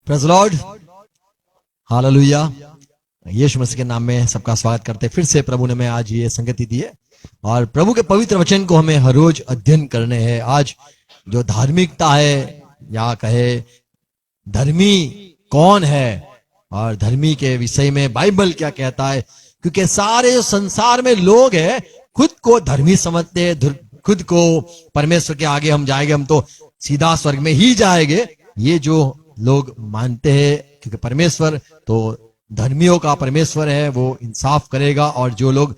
Praise the lord, hallelujah. यीशु मसीह के नाम में सबका स्वागत करते। फिर से प्रभु ने हमें आज ये संगति दी है और प्रभु के पवित्र वचन को हमें हर रोज अध्ययन करने हैं। आज जो धार्मिकता है या कहे धर्मी कौन है और धर्मी के विषय में बाइबल क्या कहता है, क्योंकि सारे जो संसार में लोग हैं खुद को धर्मी समझते हैं, खुद को परमेश्वर के आगे हम जाएंगे, हम तो सीधा स्वर्ग में ही जाएंगे, ये जो लोग मानते हैं। क्योंकि परमेश्वर तो धर्मियों का परमेश्वर है, वो इंसाफ करेगा और जो लोग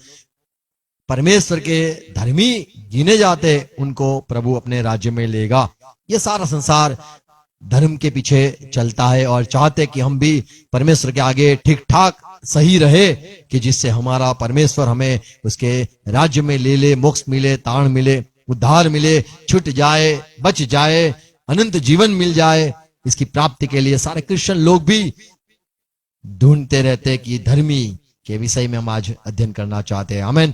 परमेश्वर के धर्मी गिने जाते उनको प्रभु अपने राज्य में लेगा। ये सारा संसार धर्म के पीछे चलता है और चाहते कि हम भी परमेश्वर के आगे ठीक ठाक सही रहे, कि जिससे हमारा परमेश्वर हमें उसके राज्य में ले ले, मोक्ष मिले, तारण मिले, उद्धार मिले, छूट जाए, बच जाए, अनंत जीवन मिल जाए। इसकी प्राप्ति के लिए सारे क्रिश्चियन लोग भी ढूंढते रहते कि धर्मी के विषय में हम आज अध्ययन करना चाहते हैं। आमीन।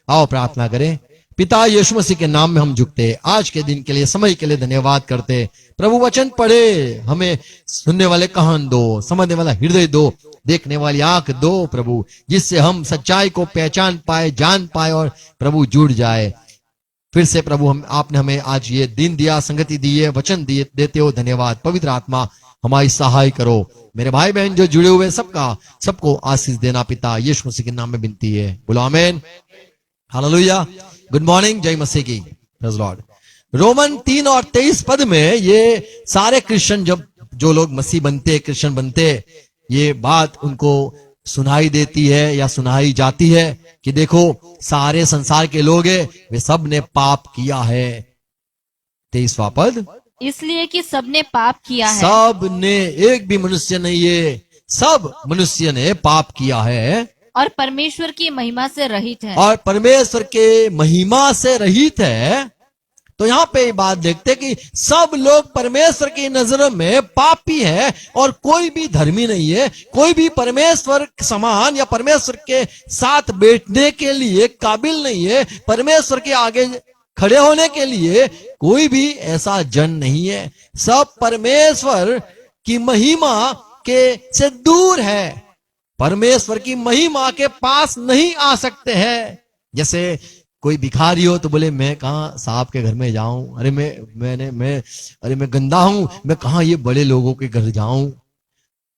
आओ प्रार्थना करें। पिता यीशु मसीह के नाम में हम झुकते, आज के दिन के लिए, समय के लिए धन्यवाद करते। प्रभु वचन पढ़े, हमें सुनने वाले कान दो, समझने वाला हृदय दो, देखने वाली आंख दो प्रभु, जिससे हम सच्चाई को पहचान पाए, जान पाए और प्रभु जुड़ जाए। फिर से प्रभु आपने हमें आज ये दिन दिया, संगति दी है, वचन दिए, देते हो धन्यवाद। पवित्र आत्मा हमारी सहाय करो। मेरे भाई बहन जो जुड़े हुए सबको आशीष देना पिता यीशु मसीह के नाम में विनती है। बोलो आमीन, हालेलुया। गुड मॉर्निंग, जय मसीह की, प्रेज़ द लॉर्ड। रोमन 3 और 23 पद में ये सारे क्रिश्चियन जो लोग मसीह बनते, क्रिश्चियन बनते, ये बात उनको सुनाई देती है या सुनाई जाती है कि देखो सारे संसार के लोग हैं, वे सब ने पाप किया है। 23वां पद, इसलिए कि सबने पाप किया है। सब ने, एक भी मनुष्य नहीं है, सब मनुष्य ने पाप किया है और परमेश्वर की महिमा से रहित है। और परमेश्वर के महिमा से रहित है। तो यहाँ पे बात देखते कि सब लोग परमेश्वर की नजर में पापी है और कोई भी धर्मी नहीं है, कोई भी परमेश्वर समान या परमेश्वर के साथ बैठने के लिए काबिल नहीं है, परमेश्वर के आगे खड़े होने के लिए कोई भी ऐसा जन नहीं है। सब परमेश्वर की महिमा के से दूर है, परमेश्वर की महिमा के पास नहीं आ सकते हैं। जैसे कोई भिखारी हो तो बोले मैं कहाँ साहब के घर में जाऊं, अरे मैं गंदा हूं, मैं कहाँ ये बड़े लोगों के घर जाऊं।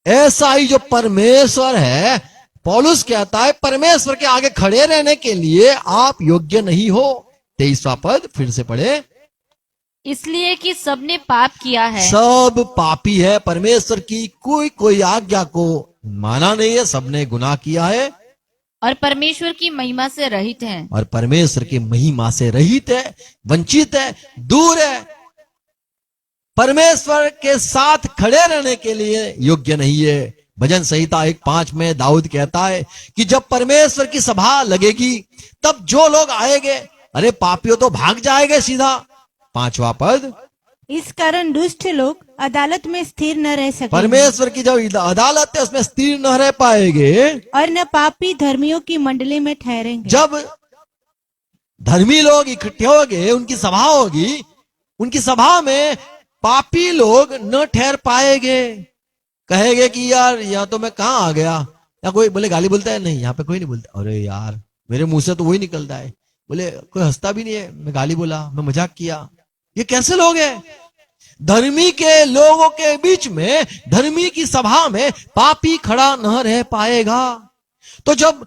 ऐसा ही जो परमेश्वर है, पौलुस कहता है परमेश्वर के आगे खड़े रहने के लिए आप योग्य नहीं हो। 23वां पद फिर से पढ़े, इसलिए कि सबने पाप किया है। सब पापी है, परमेश्वर की कोई आज्ञा को माना नहीं है, सबने गुनाह किया है और परमेश्वर की महिमा से रहित है। और परमेश्वर की महिमा से रहित है, वंचित है, दूर है, परमेश्वर के साथ खड़े रहने के लिए योग्य नहीं है। भजन संहिता 1:5 में दाऊद कहता है कि जब परमेश्वर की सभा लगेगी तब जो लोग आएंगे, अरे पापियों तो भाग जाएंगे सीधा। 5वां पद, इस कारण दुष्ट लोग अदालत में स्थिर न रह सके, परमेश्वर की जो अदालत है उसमें स्थिर न रह पाएंगे और न पापी धर्मियों की मंडली में ठहरेंगे। जब धर्मी लोग इकट्ठे होंगे, उनकी सभा होगी, उनकी सभा में पापी लोग न ठहर पाएंगे। कहेंगे कि यार यहाँ तो मैं कहाँ आ गया, या कोई बोले गाली बोलता है, नहीं यहाँ पे कोई नहीं बोलता, अरे यार मेरे मुंह से तो वही निकलता है, बोले कोई हंसता भी नहीं है, मैं गाली बोला, मैं मजाक किया। ये कैसे लोग हैं? धर्मी के लोगों के बीच में, धर्मी की सभा में पापी खड़ा न रह पाएगा। तो जब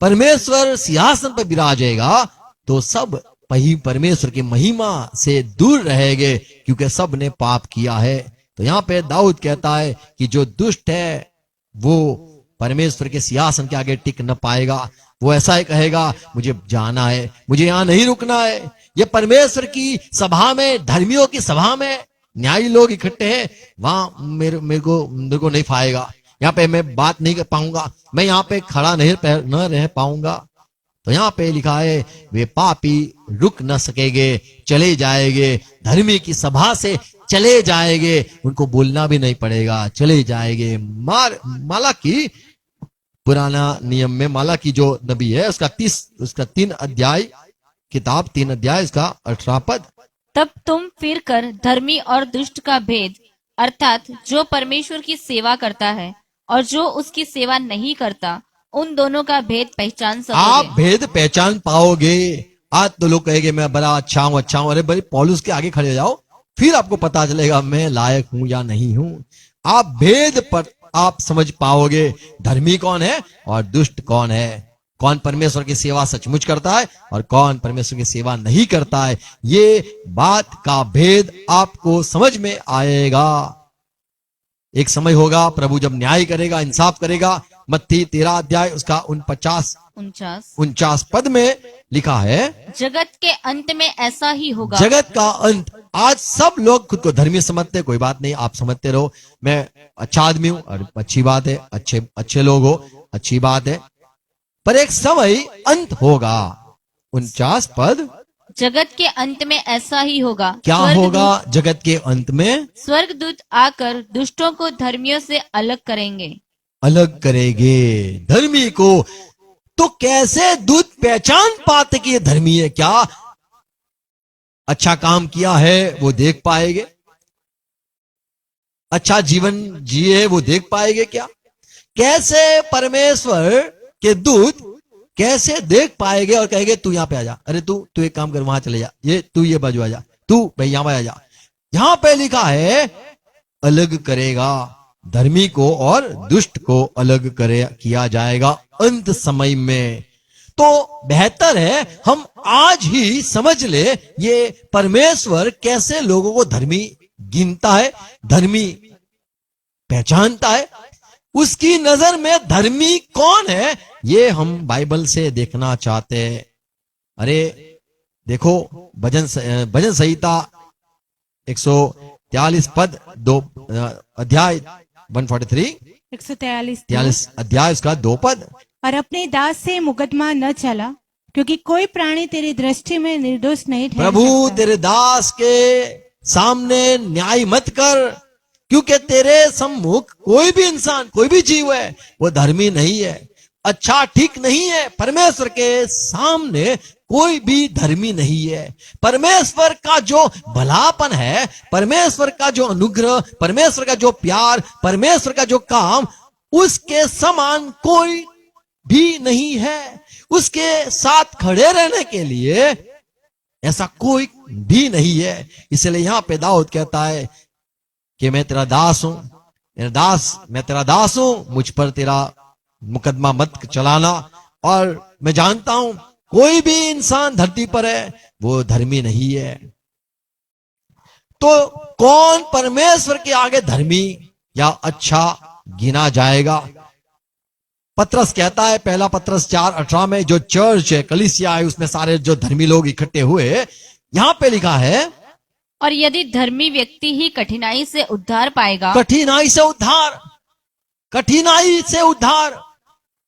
परमेश्वर सिंहासन पर विराजेगा तो सब परमेश्वर की महिमा से दूर रहेंगे, क्योंकि सब ने पाप किया है। तो यहाँ पे दाऊद कहता है कि जो दुष्ट है वो परमेश्वर के सिंहासन के आगे टिक न पाएगा। वो ऐसा ही कहेगा, मुझे जाना है, मुझे यहाँ नहीं रुकना है। ये परमेश्वर की सभा में, धर्मियों की सभा में न्यायी लोग इकट्ठे हैं, वहां मेरे को नहीं फाएगा, यहाँ पे मैं बात नहीं कर पाऊंगा, मैं यहाँ पे खड़ा न रह पाऊंगा। तो यहाँ पे लिखा है वे पापी रुक न सकेंगे, चले जाएंगे, धर्मी की सभा से चले जाएंगे, उनको बोलना भी नहीं पड़ेगा, चले जाएंगे। मालाकी, पुराना नियम में मालाकी जो नबी है उसका 3 अध्याय, किताब 3 अध्याय, इसका 18 पद, तब तुम फिर कर धर्मी और दुष्ट का भेद अर्थात जो परमेश्वर की सेवा करता है और जो उसकी सेवा नहीं करता, उन दोनों का भेद पहचान आप सकोगे। भेद पहचान पाओगे। आज तो लोग कहेंगे मैं बड़ा अच्छा हूं। अरे भाई पौलुस के आगे खड़े हो जाओ, फिर आपको पता चलेगा मैं लायक हूं या नहीं हूं। आप भेद पर आप समझ पाओगे धर्मी कौन है और दुष्ट कौन है, कौन परमेश्वर की सेवा सचमुच करता है और कौन परमेश्वर की सेवा नहीं करता है। ये बात का भेद आपको समझ में आएगा। एक समय होगा प्रभु जब न्याय करेगा, इंसाफ करेगा। मत्ती 13 अध्याय उसका 49 पद में लिखा है, जगत के अंत में ऐसा ही होगा। जगत का अंत। आज सब लोग खुद को धर्मी समझते हैं, कोई बात नहीं, आप समझते रहो मैं अच्छा आदमी हूं और अच्छी बात है, अच्छे लोग हो, अच्छी बात है। पर एक समय अंत होगा। 49 पद, जगत के अंत में ऐसा ही होगा। क्या होगा जगत के अंत में? स्वर्गदूत आकर दुष्टों को धर्मियों से अलग करेंगे। अलग करेंगे धर्मी को। तो कैसे दूत पहचान पाते कि ये धर्मी है? क्या अच्छा काम किया है वो देख पाएंगे, अच्छा जीवन जिए वो देख पाएंगे क्या? कैसे परमेश्वर के दूत कैसे देख पाएंगे और कहेंगे तू यहां पे आ जा, अरे तू एक काम कर वहां चले जा, ये बाजू आ जा, तू भाई यहां पे आ जा। यहां पे लिखा है अलग करेगा धर्मी को और दुष्ट को अलग किया जाएगा अंत समय में। तो बेहतर है हम आज ही समझ ले ये परमेश्वर कैसे लोगों को धर्मी गिनता है, धर्मी पहचानता है। उसकी नजर में धर्मी कौन है ये हम बाइबल से देखना चाहते हैं। अरे देखो भजन संहिता 143 पद 2 अध्याय 143 143 अध्याय उसका 2 पद। और अपने दास से मुकदमा न चला, क्योंकि कोई प्राणी तेरी दृष्टि में निर्दोष नहीं ठहर प्रभु सकता। तेरे दास के सामने न्याय मत कर, क्योंकि तेरे सम्मुख कोई भी इंसान, कोई भी जीव है वो धर्मी नहीं है, अच्छा ठीक नहीं है। परमेश्वर के सामने कोई भी धर्मी नहीं है। परमेश्वर का जो भलापन है, परमेश्वर का जो अनुग्रह, परमेश्वर का जो प्यार, परमेश्वर का जो काम, उसके समान कोई भी नहीं है। उसके साथ खड़े रहने के लिए ऐसा कोई भी नहीं है। इसलिए यहां पे दाऊद कहता है कि मैं तेरा दास हूं, मैं तेरा दास हूं, मुझ पर तेरा मुकदमा मत चलाना। और मैं जानता हूं कोई भी इंसान धरती पर है वो धर्मी नहीं है। तो कौन परमेश्वर के आगे धर्मी या अच्छा गिना जाएगा? पत्रस कहता है, पहला पत्रस 4:18 में, जो चर्च है, कलीसिया है, उसमें सारे जो धर्मी लोग इकट्ठे हुए, यहां पे लिखा है, और यदि धर्मी व्यक्ति ही कठिनाई से उद्धार पाएगा, कठिनाई से उद्धार,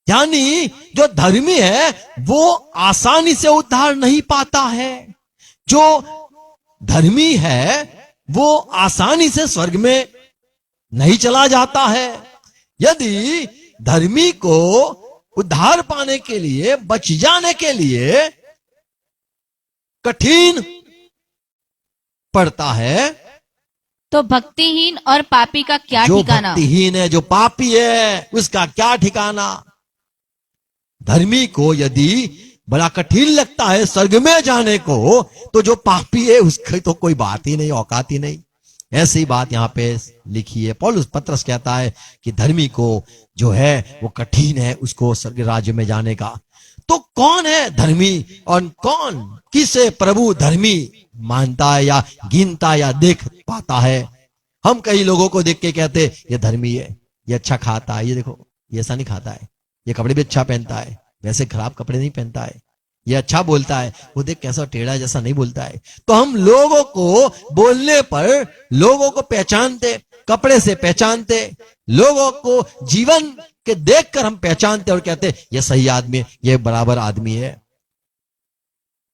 यानी जो धर्मी है वो आसानी से उद्धार नहीं पाता है। जो धर्मी है वो आसानी से स्वर्ग में नहीं चला जाता है। यदि धर्मी को उद्धार पाने के लिए, बच जाने के लिए कठिन पड़ता है, तो भक्तिहीन और पापी का क्या जो ठिकाना। भक्तिहीन है, जो पापी है, उसका क्या ठिकाना। धर्मी को यदि बड़ा कठिन लगता है स्वर्ग में जाने को, तो जो पापी है उसकी तो कोई बात ही नहीं, औकात ही नहीं। ऐसी बात यहां पे लिखी है। पौलुस पत्रस कहता है कि धर्मी को जो है वो कठिन है उसको स्वर्ग राज्य में जाने का। तो कौन है धर्मी और कौन, किसे प्रभु धर्मी मानता है या गिनता है या देख पाता है? हम कई लोगों को देख के कहते ये धर्मी है, ये अच्छा खाता है, ये देखो ये ऐसा नहीं खाता है, ये कपड़े भी अच्छा पहनता है, वैसे खराब कपड़े नहीं पहनता है, ये अच्छा बोलता है, वो देख कैसा टेढ़ा जैसा नहीं बोलता है। तो हम लोगों को बोलने पर लोगों को पहचानते, कपड़े से पहचानते, लोगों को जीवन के देखकर हम पहचानते और कहते ये सही आदमी है, ये बराबर आदमी है।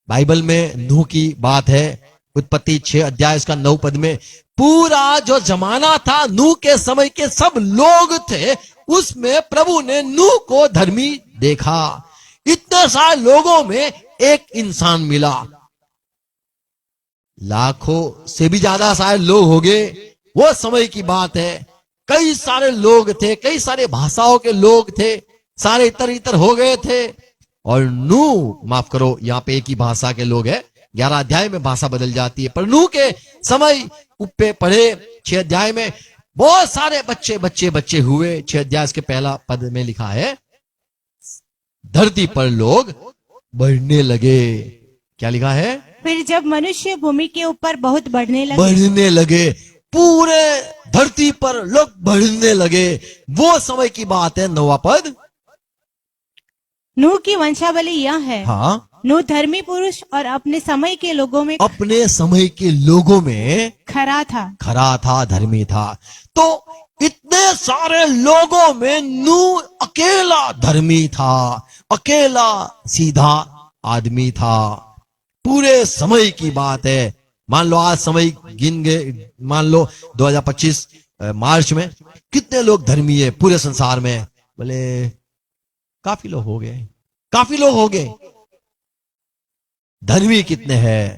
बाइबल में नूह की बात है, उत्पत्ति 6 अध्याय उसका 9 पद में, पूरा जो जमाना था नूह के समय के सब लोग थे, उसमें प्रभु ने नूह को धर्मी देखा। इतने सारे लोगों में एक इंसान मिला, लाखों से भी ज्यादा शायद लोग हो गए, वो समय की बात है, कई सारे लोग थे, कई सारे भाषाओं के लोग थे, सारे इतर इतर हो गए थे। और नूह, माफ करो, यहाँ पे एक ही भाषा के लोग हैं, 11 अध्याय में भाषा बदल जाती है, पर नूह के समय ऊपर पढ़े 6 अध्याय में बहुत सारे बच्चे बच्चे बच्चे हुए। 6 अध्याय के पहला पद में लिखा है, धरती पर लोग बढ़ने लगे। क्या लिखा है? फिर जब मनुष्य भूमि के ऊपर बहुत बढ़ने लगे, बढ़ने लगे, पूरे धरती पर लोग बढ़ने लगे। वो समय की बात है। 9वां पद, नूह की वंशावली यह है, हाँ, नूह धर्मी पुरुष और अपने समय के लोगों में अपने समय के लोगों में खरा था। खरा था, धर्मी था। तो इतने सारे लोगों में नूह अकेला धर्मी था, अकेला सीधा आदमी था। पूरे समय की बात है। मान लो आज समय गिन गए, मान लो 2025 मार्च में कितने लोग धर्मी है पूरे संसार में? बोले काफी लोग हो गए, काफी लोग हो गए। धर्मी कितने हैं?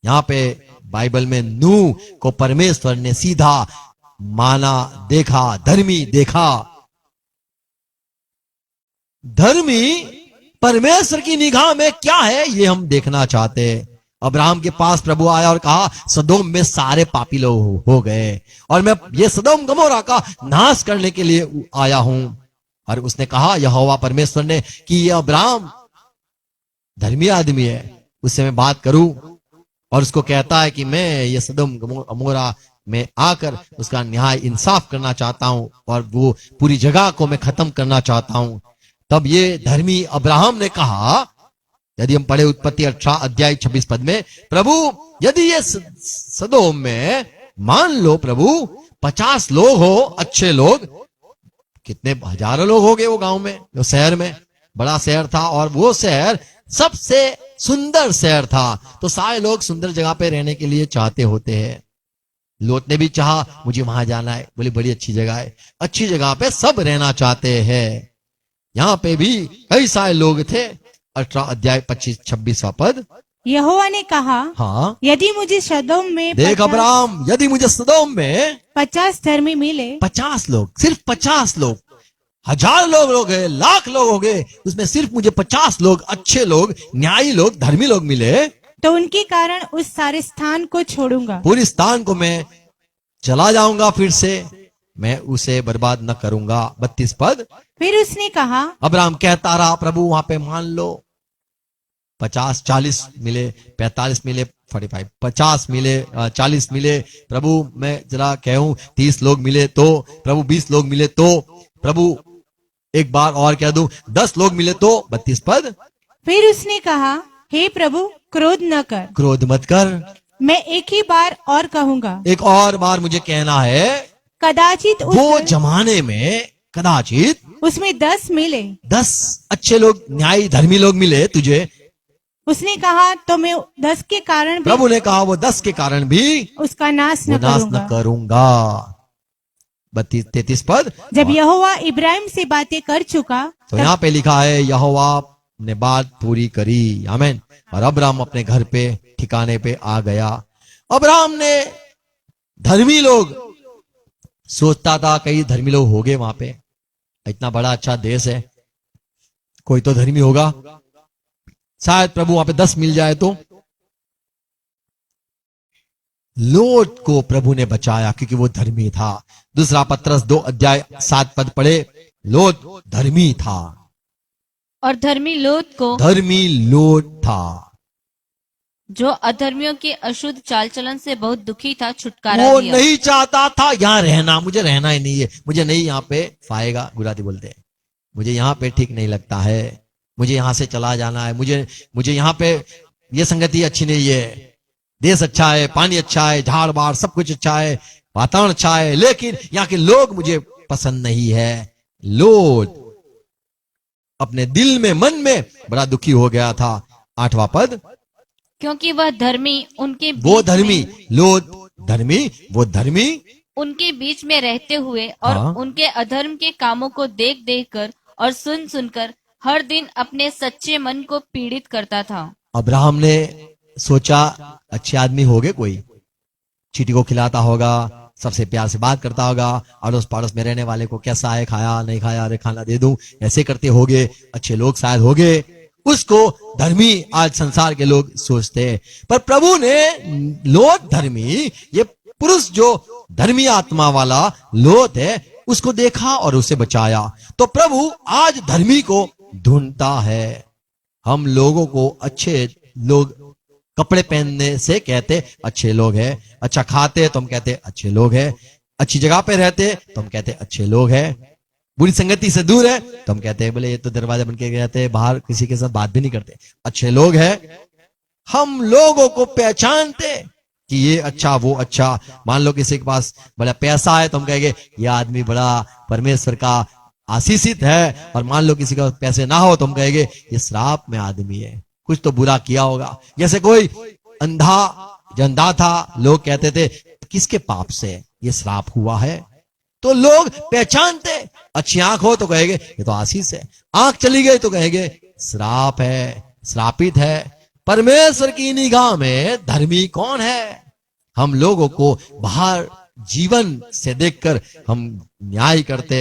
यहां पे बाइबल में नूह को परमेश्वर ने सीधा माना, देखा, धर्मी देखा। धर्मी परमेश्वर की निगाह में क्या है, ये हम देखना चाहते हैं। अब्राहम के पास प्रभु आया और कहा, सदोम में सारे पापी लोग हो गए और मैं ये सदोम गमोरा का नाश करने के लिए आया हूं। और उसने कहा, यहोवा परमेश्वर ने, कि ये अब्राहम धर्मी आदमी है, उससे मैं बात करूं। और उसको कहता है कि मैं ये सदोम गमोरा में आकर उसका न्याय इंसाफ करना चाहता हूं और वो पूरी जगह को मैं खत्म करना चाहता हूं। तब ये धर्मी अब्राहम ने कहा, यदि हम पढ़े उत्पत्ति 18 अध्याय 26 पद में, प्रभु यदि ये सदोम में मान लो प्रभु 50 लोग हो, अच्छे लोग, कितने हजारों लोग हो गए वो गांव में, वो शहर में, बड़ा शहर था और वो शहर सबसे सुंदर शहर था, तो सारे लोग सुंदर जगह पे रहने के लिए चाहते होते हैं। लोट ने भी चाहा, मुझे वहां जाना है, बोले बड़ी अच्छी जगह है, अच्छी जगह पे सब रहना चाहते हैं। यहाँ पे भी कई सारे लोग थे। 18 अध्याय 25-26 पद, यहोवा ने कहा, हाँ, यदि मुझे सदोम में देख अब्राहम, यदि मुझे सदोम में 50 धर्मी मिले, 50 लोग, सिर्फ 50 लोग, 1000 लोग हो गए, लाख लोग हो गए, उसमें सिर्फ मुझे 50 लोग, अच्छे लोग, न्यायी लोग, धर्मी लोग मिले, तो उनके कारण उस सारे स्थान को छोड़ूंगा, पूरी स्थान को मैं चला जाऊंगा, फिर से मैं उसे बर्बाद न करूंगा। 32 पद, फिर उसने कहा, अब्राहम कहता रहा, प्रभु वहां पे मान लो 50, 40 मिले, 45 मिले, 45, 50 मिले, 40 मिले, प्रभु मैं जरा कहूं 30 लोग मिले तो, प्रभु 20 लोग मिले तो, प्रभु एक बार और कह दूं 10 लोग मिले तो। 32 पद, फिर उसने कहा, हे प्रभु क्रोध न कर, क्रोध मत कर, मैं एक ही बार और कहूंगा, एक और बार मुझे कहना है। कदाचित वो जमाने में कदाचित उसमें 10 मिले। 10 अच्छे लोग, न्यायी धर्मी लोग मिले तुझे। उसने कहा, तो मैं 10 के कारण भी प्रभु ने कहा, वो 10 के कारण भी उसका नाश वो न नाश करूंगा। न करूंगा। 33 पद, जब यहोवा इब्राहिम से बातें कर चुका, तो यहाँ पे लिखा है, यहोवा ने बात पूरी करी, आमीन। और अब्राहम अपने घर पे ठिकाने पे आ गया। अब्राहम ने धर्मी लोग, सोचता था कई धर्मी लोग हो गए वहां पे, इतना बड़ा अच्छा देश है, कोई तो धर्मी होगा, शायद प्रभु वहां पे 10 मिल जाए तो। लोट को प्रभु ने बचाया क्योंकि वो धर्मी था। दूसरा पत्रस 2 अध्याय 7 पद पढ़े, लोट धर्मी था, और धर्मी लोत को, धर्मी लोट था, जो अधर्मियों के अशुद्ध चाल चलन से बहुत दुखी था, छुटकारा वो दिया। नहीं चाहता था यहाँ रहना, मुझे रहना ही नहीं है, मुझे नहीं यहाँ पे पाएगा, गुजराती बोलते हैं, मुझे यहाँ पे ठीक नहीं लगता है, मुझे यहाँ से चला जाना है, मुझे यहाँ पे ये संगति अच्छी नहीं है, देश अच्छा है, पानी अच्छा है, झाड़ बाड़ सब कुछ अच्छा है, वातावरण अच्छा है, लेकिन यहाँ के लोग मुझे पसंद नहीं है। लोट अपने दिल में, मन में बड़ा दुखी हो गया था। 8वां पद, क्योंकि वह धर्मी उनके वो बीच धर्मी, में, लोट धर्मी, वो धर्मी, उनके बीच में रहते हुए और हाँ। उनके अधर्म के कामों को देख देख कर और सुन सुनकर हर दिन अपने सच्चे मन को पीड़ित करता था। अब्राहम ने सोचा अच्छे आदमी हो गए, कोई चींटी को खिलाता होगा, सबसे प्यार से बात करता होगा, अड़ोस पड़ोस में रहने वाले को कैसा है, खाया नहीं खाया, अरे खाना दे दूं, ऐसे करते होगे, अच्छे लोग शायद होगे, उसको धर्मी आज संसार के लोग सोचते हैं। पर प्रभु ने लोट धर्मी, ये पुरुष जो धर्मी आत्मा वाला लोट है, उसको देखा और उसे बचाया। तो प्रभु आज धर्मी को ढूंढता है। हम लोगों को अच्छे लोग कपड़े पहनने से कहते अच्छे लोग हैं, अच्छा खाते तो हम कहते अच्छे लोग हैं, अच्छी जगह पे रहते तो हम कहते अच्छे लोग हैं, बुरी संगति से दूर है तो हम कहते हैं बोले ये तो दरवाजा बन के रहते, बाहर किसी के साथ बात भी नहीं करते, अच्छे लोग हैं। हम लोगों को पहचानते कि ये अच्छा वो अच्छा। मान लो किसी के पास बड़ा पैसा है तो हम कहेंगे ये आदमी बड़ा परमेश्वर का आशीषित है, और मान लो किसी का पैसे ना हो तो हम कहेंगे ये श्राप में आदमी है, कुछ तो बुरा किया होगा। जैसे कोई अंधा था, लोग कहते थे किसके पाप से ये श्राप हुआ है, तो लोग पहचानते। अच्छी आंख हो तो कहेंगे ये तो आशीष है, आंख चली गई तो कहेंगे श्राप है, श्रापित है। परमेश्वर की निगाह में धर्मी कौन है? हम लोगों को बाहर जीवन से देखकर हम न्याय करते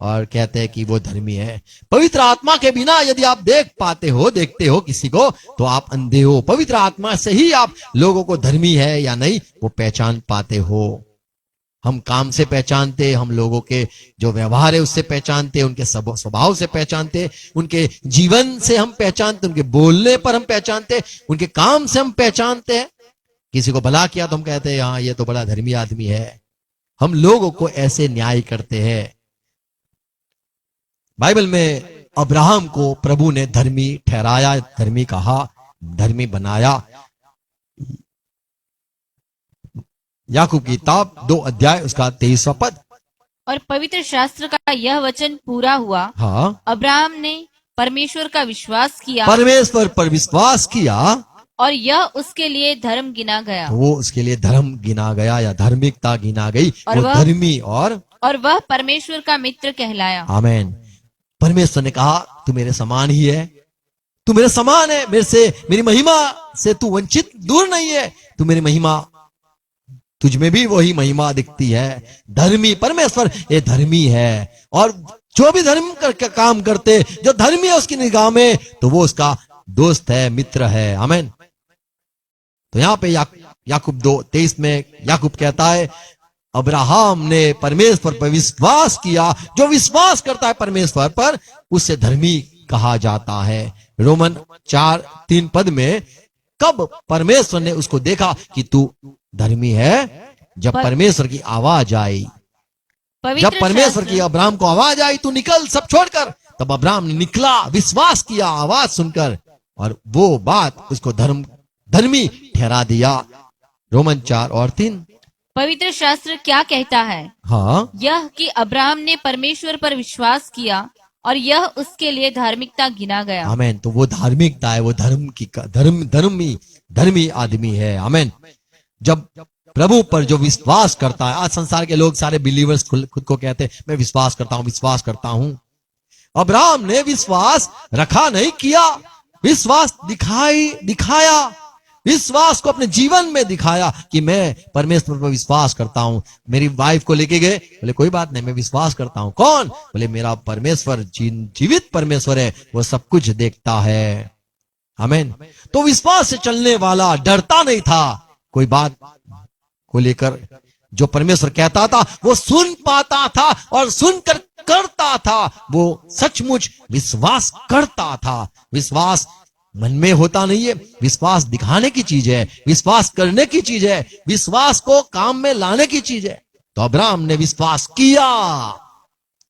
और कहते हैं कि वो धर्मी है। पवित्र आत्मा के बिना यदि आप देखते हो किसी को, तो आप अंधे हो। पवित्र आत्मा से ही आप लोगों को धर्मी है या नहीं वो पहचान पाते हो। हम काम से पहचानते, हम लोगों के जो व्यवहार है उससे पहचानते, उनके स्वभाव से पहचानते, उनके जीवन से हम पहचानते, उनके बोलने पर हम पहचानते, उनके काम से हम पहचानते हैं। किसी को भला किया तो हम कहते हैं हाँ ये तो बड़ा धर्मी आदमी है। हम लोगों को ऐसे न्याय करते हैं। बाइबल में अब्राहम को प्रभु ने धर्मी ठहराया, धर्मी कहा, धर्मी बनाया। याकूब की किताब 2 अध्याय उसका 23वां पद। और पवित्र शास्त्र का यह वचन पूरा हुआ, हाँ, अब्राहम ने परमेश्वर का विश्वास किया परमेश्वर पर विश्वास किया और यह उसके लिए धर्म गिना गया। तो वो उसके लिए धर्म गिना गया या धार्मिकता गिना गई, और वो वह धर्मी और वह परमेश्वर का मित्र कहलाया। आमेन। परमेश्वर ने कहा तू मेरे समान ही है, तू मेरे समान है, मेरे से मेरी महिमा से तू वंचित दूर नहीं है, तू मेरी महिमा, तुझ में भी वही महिमा दिखती है। धर्मी परमेश्वर ये धर्मी है, और जो भी धर्म का काम करते, जो धर्मी है उसकी निगाह में, तो वो उसका दोस्त है, मित्र है। आमीन। तो यहाँ पे याकूब 2:23 में याकूब कहता है अब्राहम ने परमेश्वर पर विश्वास किया। जो विश्वास करता है परमेश्वर पर उससे धर्मी कहा जाता है। रोमन 4:3 पद में कब परमेश्वर ने उसको देखा कि तू धर्मी है? जब परमेश्वर की आवाज आई, जब परमेश्वर की अब्राहम को आवाज आई तू निकल सब छोड़कर, तब अब्राहम ने निकला, विश्वास किया आवाज सुनकर, और वो बात उसको धर्मी ठहरा दिया। रोमन 4:3। पवित्र शास्त्र क्या कहता है? हाँ, यह कि अब्राहम ने परमेश्वर पर विश्वास किया और यह उसके लिए धार्मिकता गिना गया। आमीन। तो वो धार्मिकता है, वो धर्मी आदमी है। आमीन। जब प्रभु पर जो विश्वास करता है, आज संसार के लोग सारे बिलीवर्स खुद को कहते हैं मैं विश्वास करता हूं। अब्राहम ने विश्वास रखा नहीं किया, विश्वास दिखाया, विश्वास को अपने जीवन में दिखाया कि मैं परमेश्वर पर विश्वास करता हूं। मेरी वाइफ को लेके गए, बोले कोई बात नहीं मैं विश्वास करता हूं। कौन? बोले मेरा परमेश्वर जीवित परमेश्वर है, वो सब कुछ देखता है। आमीन। तो विश्वास से चलने वाला डरता नहीं था, कोई बात को लेकर जो परमेश्वर कहता था वो सुन पाता था, और सुनकर करता था। वो सचमुच विश्वास करता था। विश्वास मन में होता नहीं है, विश्वास दिखाने की चीज है, विश्वास करने की चीज है, विश्वास को काम में लाने की चीज है। तो अब्राहम ने विश्वास किया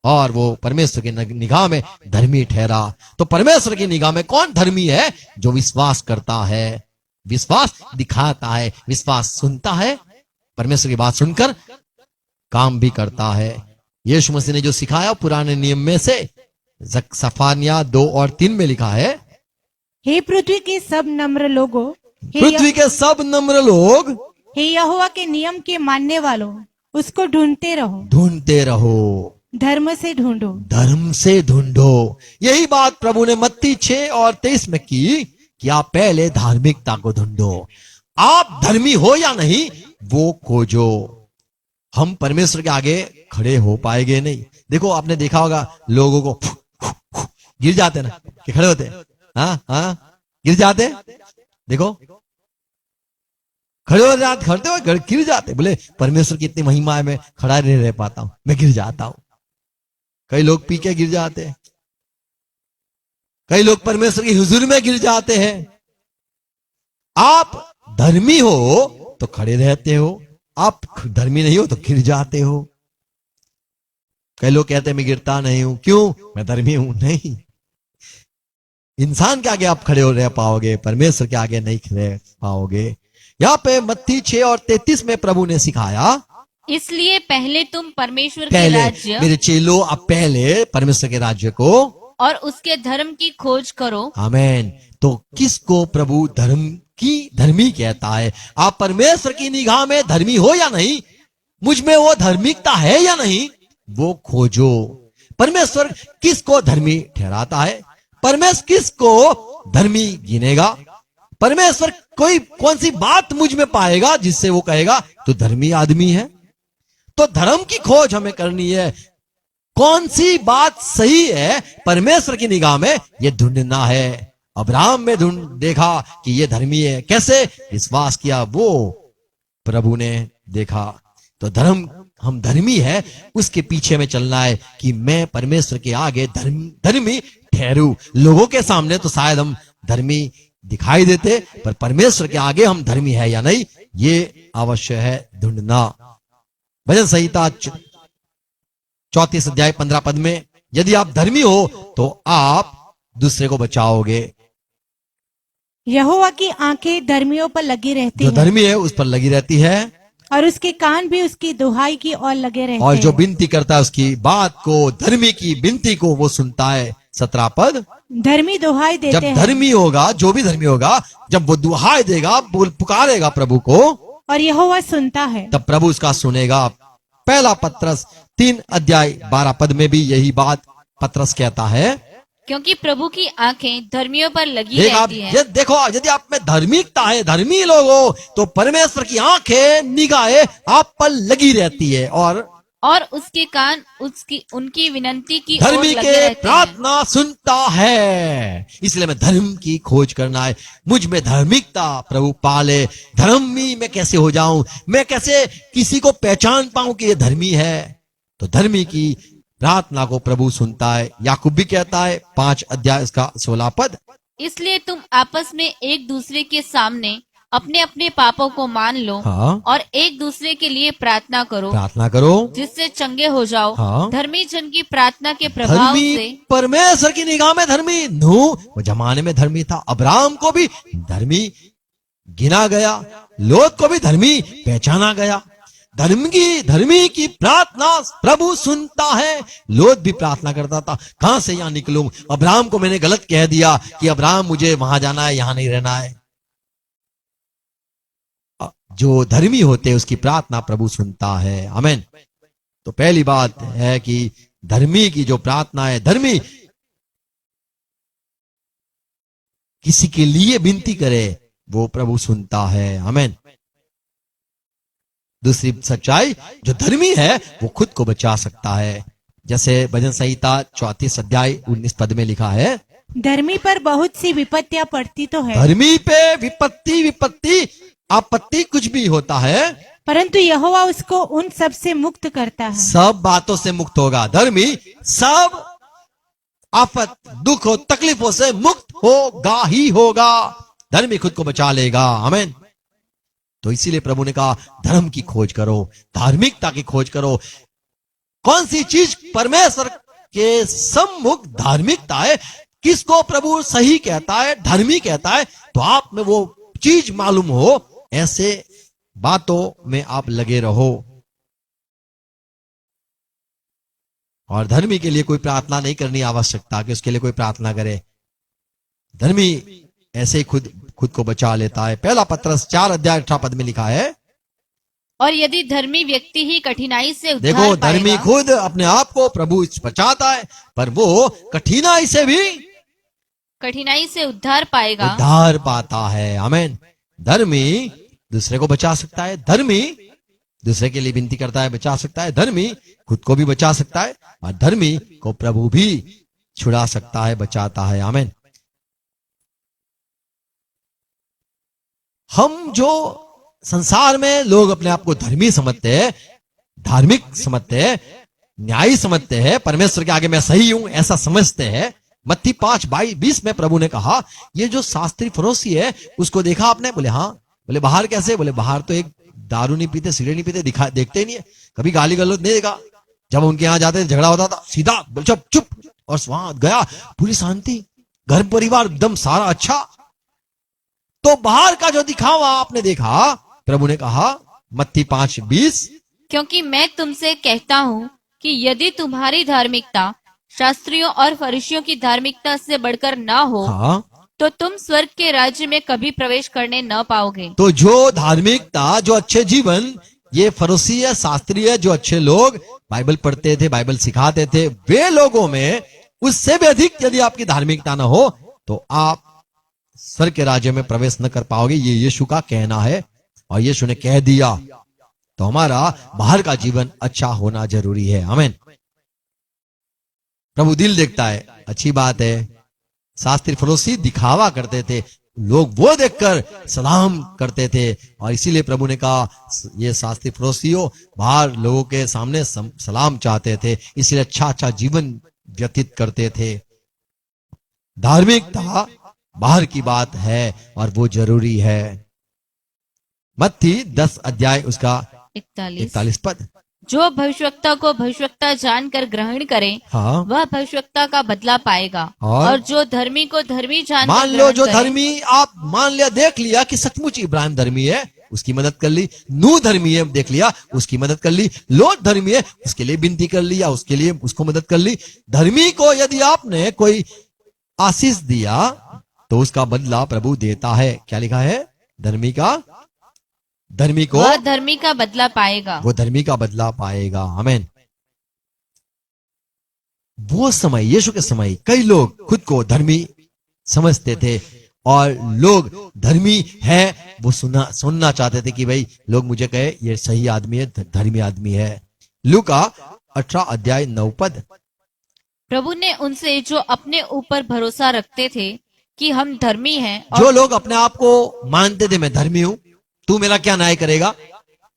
और वो परमेश्वर की निगाह में धर्मी ठहरा। तो परमेश्वर की निगाह में कौन धर्मी है? जो विश्वास करता है, विश्वास दिखाता है, विश्वास सुनता है, परमेश्वर की बात सुनकर काम भी करता है। यीशु मसीह ने जो सिखाया पुराने नियम में से, सफानिया 2:3 में लिखा है, हे पृथ्वी के सब नम्र लोगों, पृथ्वी के सब नम्र लोग, हे यहोवा के नियम के मानने वालों, उसको ढूंढते रहो, धर्म से ढूंढो। यही बात प्रभु ने मत्ती 6:23 में की कि आप पहले धार्मिकता को ढूंढो। आप धर्मी हो या नहीं वो खोजो। हम परमेश्वर के आगे खड़े हो पाएंगे नहीं। देखो आपने देखा होगा लोगों को गिर जाते ना कि खड़े होते, हाँ हाँ गिर जाते, देखो खड़े हो जाते, खड़ते हुए गिर जाते, बोले परमेश्वर की इतनी महिमा है मैं खड़ा नहीं रह पाता हूं, मैं गिर जाता हूं। कई लोग पी के गिर जाते हैं, कई लोग परमेश्वर की हुजूर में गिर जाते हैं। आप धर्मी हो तो खड़े रहते हो, आप धर्मी नहीं हो तो गिर जाते हो। कई लोग कहते हैं मैं गिरता नहीं हूं, क्यों? मैं धर्मी हूं। नहीं, इंसान के आगे आप खड़े हो रह पाओगे, परमेश्वर के आगे नहीं खड़े पाओगे। यहाँ पे मत्ती 6 और 33 में प्रभु ने सिखाया, इसलिए पहले तुम परमेश्वर के पहले राज्य मेरे चेलो आप पहले परमेश्वर के राज्य को और उसके धर्म की खोज करो। आमेन। तो किसको प्रभु धर्मी कहता है? आप परमेश्वर की निगाह में धर्मी हो या नहीं, मुझ में वो धार्मिकता है या नहीं, वो खोजो। परमेश्वर किसको धर्मी ठहराता है? परमेश्वर किसको धर्मी गिनेगा? परमेश्वर कौन सी बात मुझ में पाएगा जिससे वो कहेगा तो धर्मी आदमी है? तो धर्म की खोज हमें करनी है। कौन सी बात सही है परमेश्वर की निगाह में, ये ढूंढना है। अब्राहम में देखा कि ये धर्मी है, कैसे? विश्वास किया, वो प्रभु ने देखा। तो हम धर्मी है, उसके पीछे में चलना है कि मैं परमेश्वर के आगे धर्मी ठहरू। लोगों के सामने तो शायद हम धर्मी दिखाई देते, पर परमेश्वर के आगे हम धर्मी है या नहीं, ये अवश्य है ढूंढना। भजन संहिता 34 अध्याय 15 पद में, यदि आप धर्मी हो तो आप दूसरे को बचाओगे। यहोवा की आंखें धर्मियों पर लगी रहती जो हैं धर्मी है उस पर लगी रहती है, और उसके कान भी उसकी दुहाई की ओर लगे रहते और जो हैं। विनती करता है उसकी बात को, धर्मी की विनती को वो सुनता है। 17 पद, धर्मी दुहाई देते जब हैं धर्मी होगा, जो भी धर्मी होगा, जब वो दुहाई देगा, पुकारेगा प्रभु को, और यहोवा सुनता है। तब प्रभु उसका सुनेगा। पहला पत्रस 3 अध्याय 12 पद में भी यही बात पत्रस कहता है, क्योंकि प्रभु की आंखें धर्मियों पर लगी एक आप रहती हैं। ये देखो, यदि आप में धार्मिकता है, धर्मी लोग हो, तो परमेश्वर की आंखें, निगाहें आप पर लगी रहती है, और उसके कान उनकी विनती की ओर धर्मी लगे के रहते हैं। प्रार्थना सुनता है। इसलिए मैं धर्म की खोज करना है। मुझ में धार्मिकता प्रभु पाले। धर्मी मैं कैसे हो जाऊं? मैं कैसे किसी को पहचान पाऊं कि ये धर्मी है? तो धर्मी की प्रार्थना को प्रभु सुनता है। याकूब भी कहता है 5 अध्याय इसका 16 पद, इसलिए तुम आपस में एक दूसरे के सामने अपने अपने पापों को मान लो, हाँ, और एक दूसरे के लिए प्रार्थना करो, प्रार्थना करो, जिससे चंगे हो जाओ। हाँ। धर्मी जन की प्रार्थना के प्रभाव धर्मी से परमेश्वर की निगाह में धर्मी। नूह वो जमाने में धर्मी था, अब्राहम को भी धर्मी गिना गया, लोत को भी धर्मी पहचाना गया। धर्मी की प्रार्थना प्रभु सुनता है। लोत भी प्रार्थना करता था, कहां से यहां निकलूं? अब्राहम को मैंने गलत कह दिया कि अब्राहम मुझे वहां जाना है, यहां नहीं रहना है। जो धर्मी होते हैं उसकी प्रार्थना प्रभु सुनता है। आमीन। तो पहली बात है कि धर्मी की जो प्रार्थना है, धर्मी किसी के लिए विनती करे, वो प्रभु सुनता है। आमीन। दूसरी सच्चाई, जो धर्मी है वो खुद को बचा सकता है। जैसे भजन संहिता 34 अध्याय 19 पद में लिखा है, धर्मी पर बहुत सी विपत्तियां पड़ती तो है, धर्मी पे विपत्ति आपत्ति कुछ भी होता है, परंतु यहोवा उसको उन सब से मुक्त करता है। सब बातों से मुक्त होगा। धर्मी सब आफत, दुख और तकलीफों से मुक्त होगा ही होगा। धर्मी खुद को बचा लेगा। आमीन। तो इसीलिए प्रभु ने कहा धर्म की खोज करो, धार्मिकता की खोज करो। कौन सी चीज परमेश्वर के सम्मुख धार्मिकता है, किसको प्रभु सही कहता है, धर्मी कहता है, तो आप में वो चीज मालूम हो, ऐसे बातों में आप लगे रहो। और धर्मी के लिए कोई प्रार्थना नहीं करनी आवश्यकता कि उसके लिए कोई प्रार्थना करे। धर्मी ऐसे ही खुद को बचा लेता है। पहला पत्रस 4 अध्याय 18 पद में लिखा है, और यदि धर्मी व्यक्ति ही कठिनाई से उद्धार देखो धर्मी पाएगा, खुद अपने आप को प्रभु बचाता है, पर वो कठिनाई से भी कठिनाई से उद्धार पाएगा, उद्धार पाता है। आमीन। धर्मी दूसरे को बचा सकता है। धर्मी दूसरे के लिए विनती करता है, बचा सकता है। धर्मी खुद को भी बचा सकता है और धर्मी को प्रभु भी छुड़ा सकता है, बचाता है। आमीन। हम जो संसार में लोग अपने आप को धर्मी समझते हैं, धार्मिक समझते हैं, न्यायी समझते हैं, परमेश्वर के आगे मैं सही हूं ऐसा समझते हैं। मत्ती 5:20 में प्रभु ने कहा, ये जो शास्त्री फरोसी है उसको देखा आपने? बोले हाँ। बोले बाहर कैसे? बोले बाहर तो एक दारू नहीं पीते, सिगरेट नहीं पीते, देखते ही नहीं है, कभी गाली गलौज नहीं देखा। जब उनके यहाँ जाते झगड़ा होता था सीधा चुप चुप, और वहां गया पूरी शांति, घर परिवार एकदम सारा अच्छा। तो बाहर का जो दिखावा आपने देखा, प्रभु ने कहा मत्ती 5:20, क्योंकि मैं तुमसे कहता हूँ कि यदि तुम्हारी धार्मिकता शास्त्रियों और फरीसियों की धार्मिकता से बढ़कर ना हो, हाँ, तो तुम स्वर्ग के राज्य में कभी प्रवेश करने न पाओगे। तो जो धार्मिकता, जो अच्छे जीवन, ये फरीसी है, शास्त्री है, जो अच्छे लोग बाइबल पढ़ते थे, बाइबल सिखाते थे, वे लोगों में उससे भी अधिक यदि आपकी धार्मिकता ना हो तो आप स्वर्ग के राज्य में प्रवेश न कर पाओगे। ये यीशु का कहना है और यीशु ने कह दिया। तो हमारा बाहर का जीवन अच्छा होना जरूरी है। आमीन। प्रभु दिल देखता है, अच्छी बात है। शास्त्री फरोसी दिखावा करते थे, लोग वो देखकर सलाम करते थे, और इसीलिए प्रभु ने कहा ये शास्त्री फरोसियों बाहर लोगों के सामने सलाम चाहते थे, इसलिए अच्छा अच्छा जीवन व्यतीत करते थे। धार्मिकता बाहर की बात है और वो जरूरी है। मत्ती 10 अध्याय उसका 41 पद, जो भविष्यवक्ता को भविष्यवक्ता जानकर ग्रहण करे, हाँ, वह भविष्यवक्ता का बदला पाएगा। और जो धर्मी को धर्मी जानकर मान लो ग्रहण जो करे, धर्मी, आप मान लिया, देख लिया कि सचमुच इब्राहिम धर्मी है, उसकी मदद कर ली। नूह धर्मी है, देख लिया, उसकी मदद कर ली। लोट धर्मी है, उसके लिए विनती कर लिया, उसके लिए उसको मदद कर ली। धर्मी को यदि आपने कोई आशीष दिया तो उसका बदला प्रभु देता है। क्या लिखा है? धर्मी को वह धर्मी का बदला पाएगा। वो धर्मी का बदला पाएगा। आमीन। वो समय, यीशु के समय, कई लोग खुद को धर्मी समझते थे और लोग धर्मी है वो सुनना चाहते थे कि भाई लोग मुझे कहे ये सही आदमी है, धर्मी आदमी है। लूका 18 अध्याय 9 पद, प्रभु ने उनसे जो अपने ऊपर भरोसा रखते थे कि हम धर्मी हैं, जो लोग अपने आप को मानते थे मैं धर्मी हूं, तू मेरा क्या न्याय करेगा,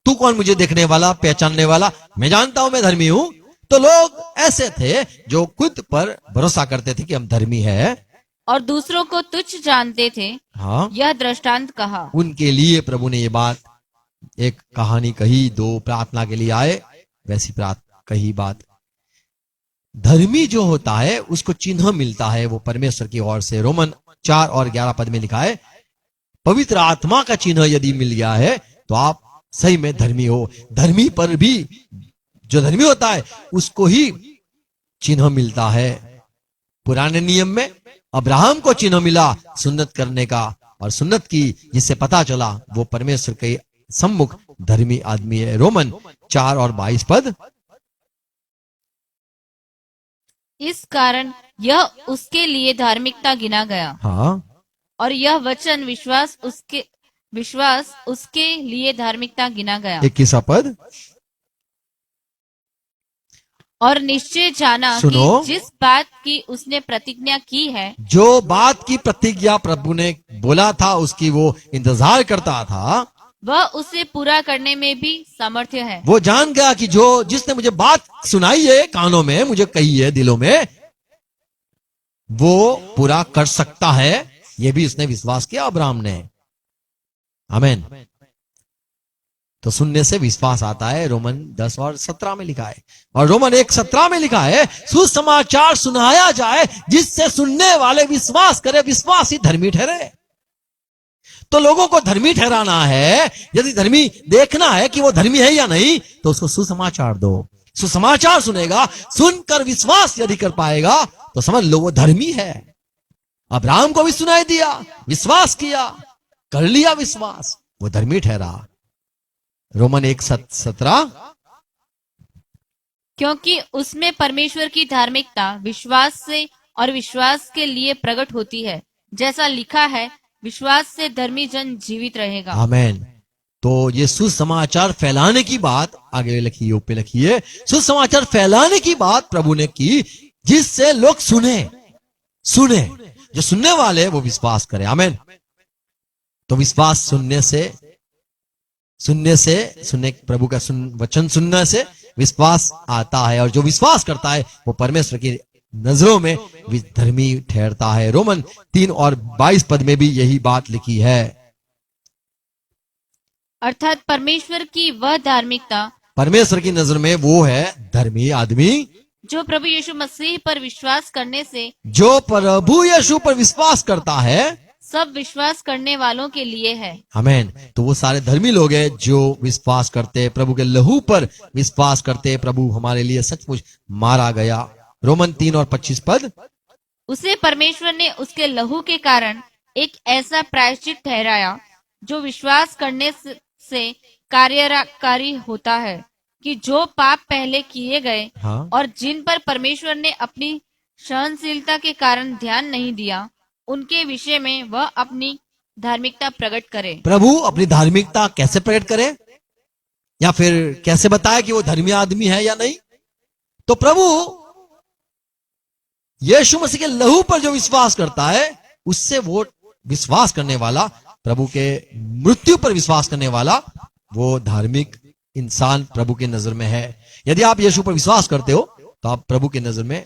तू कौन मुझे देखने वाला, पहचानने वाला, मैं जानता हूं मैं धर्मी हूं। तो लोग ऐसे थे जो खुद पर भरोसा करते थे कि हम धर्मी है और दूसरों को तुच्छ जानते थे। हाँ, यह दृष्टांत कहा। उनके लिए प्रभु ने ये बात, एक कहानी कही, 2 प्रार्थना के लिए आए, वैसी कही बात। धर्मी जो होता है उसको चिन्ह मिलता है वो परमेश्वर की ओर से। रोमन 4 और 11 पद में लिखा है, पवित्र आत्मा का चिन्ह यदि मिल गया है तो आप सही में धर्मी हो। धर्मी पर भी, जो धर्मी होता है उसको ही चिन्ह मिलता है। पुराने नियम में अब्राहम को चिन्ह मिला सुन्नत करने का, और सुन्नत की जिससे पता चला वो परमेश्वर के सम्मुख धर्मी आदमी है। रोमन 4 और 22 पद, इस कारण यह उसके लिए धार्मिकता गिना गया। हाँ, और यह वचन विश्वास उसके लिए धार्मिकता गिना गया। 21 पद, और निश्चय जाना सुनो, कि जिस बात की उसने प्रतिज्ञा की है, जो बात की प्रतिज्ञा प्रभु ने बोला था उसकी वो इंतजार करता था, वह उसे पूरा करने में भी समर्थ है। वो जान गया कि जो जिसने मुझे बात सुनाई है कानों में, मुझे कही है दिलों में, वो पूरा कर सकता है। ये भी उसने विश्वास किया अब्राहम ने। आमीन। तो सुनने से विश्वास आता है, रोमन 10 और 17 में लिखा है। और रोमन 1:17 में लिखा है, सुसमाचार सुनाया जाए जिससे सुनने वाले विश्वास करे, विश्वास ही धर्मी ठहरे। तो लोगों को धर्मी ठहराना है, यदि धर्मी देखना है कि वो धर्मी है या नहीं, तो उसको सुसमाचार दो। सुसमाचार सुनेगा, सुनकर विश्वास यदि कर पाएगा तो समझ लो वो धर्मी है। अब्राहम को भी सुनाई दिया, विश्वास किया, कर लिया विश्वास, वो धर्मी ठहरा। रोमन 1:17, क्योंकि उसमें परमेश्वर की धार्मिकता विश्वास से और विश्वास के लिए प्रकट होती है, जैसा लिखा है, विश्वास से धर्मी जन जीवित रहेगा। आमीन। तो ये सुसमाचार फैलाने की बात आगे लिखी ऊपर लिखी है, सुसमाचार फैलाने की बात प्रभु ने की जिससे लोग सुने, जो सुनने वाले वो विश्वास करें। आमीन। तो विश्वास सुनने प्रभु का वचन सुनने से विश्वास आता है, और जो विश्वास करता है वो परमेश्वर की नजरों में धर्मी ठहरता है। रोमन 3 और 22 पद में भी यही बात लिखी है। अर्थात परमेश्वर की वह धार्मिकता, परमेश्वर की नजर में वो है धर्मी आदमी जो प्रभु यीशु मसीह पर विश्वास करने से, जो प्रभु यीशु पर विश्वास करता है, सब विश्वास करने वालों के लिए है। आमीन। तो वो सारे धर्मी लोग हैं जो विश्वास करते, प्रभु के लहू पर विश्वास करते, प्रभु हमारे लिए सचमुच मारा गया। रोमन 3 और 25 पद, उसे परमेश्वर ने उसके लहू के कारण एक ऐसा प्रायश्चित ठहराया जो विश्वास करने से कार्यकारी होता है कि जो पाप पहले किए गए हाँ, और जिन पर परमेश्वर ने अपनी सहनशीलता के कारण ध्यान नहीं दिया, उनके विषय में वह अपनी धार्मिकता प्रकट करे। प्रभु अपनी धार्मिकता कैसे प्रकट करे, या फिर कैसे बताए कि वो धर्मी आदमी है या नहीं? तो प्रभु यीशु मसीह के लहू पर जो विश्वास करता है, उससे वो विश्वास करने वाला, प्रभु के मृत्यु पर विश्वास करने वाला, वो धार्मिक इंसान प्रभु की नजर में है। यदि आप यीशु पर विश्वास करते हो तो आप प्रभु की नजर में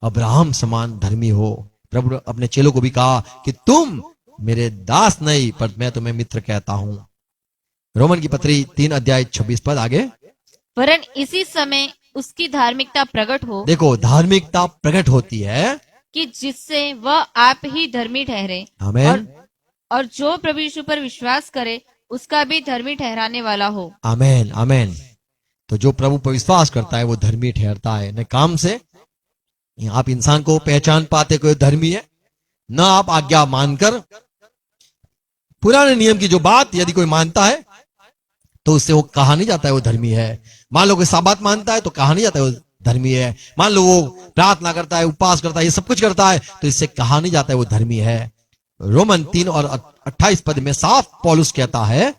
अब्राहम समान धर्मी हो। प्रभु अपने चेलों को भी कहा कि तुम मेरे दास नहीं पर मैं तुम्हें मित्र कहता हूं। रोमन की पत्री 3 अध्याय 26 पद आगे, वरन इसी समय उसकी धार्मिकता प्रकट हो। देखो, धार्मिकता प्रकट होती है कि जिससे वह आप ही धर्मी ठहरे, आमीन, और जो प्रभु यीशु पर विश्वास करे उसका भी धर्मी ठहराने वाला हो। आमीन, आमीन। तो जो प्रभु पर विश्वास करता है वो धर्मी ठहरता है, न काम से। आप इंसान को पहचान पाते कोई धर्मी है, न आप आज्ञा मानकर। पुराने नियम की जो बात यदि कोई मानता है तो उससे वो कहा नहीं जाता है वो धर्मी है। मान लो कोई साबात मानता है तो कहा नहीं जाता है वो धर्मी है। मान लो वो प्रार्थना करता है, उपवास करता है, ये सब कुछ करता है, तो इससे कहा नहीं जाता है वो धर्मी है। रोमन 3 और 28 पद में साफ पौलुस कहता है,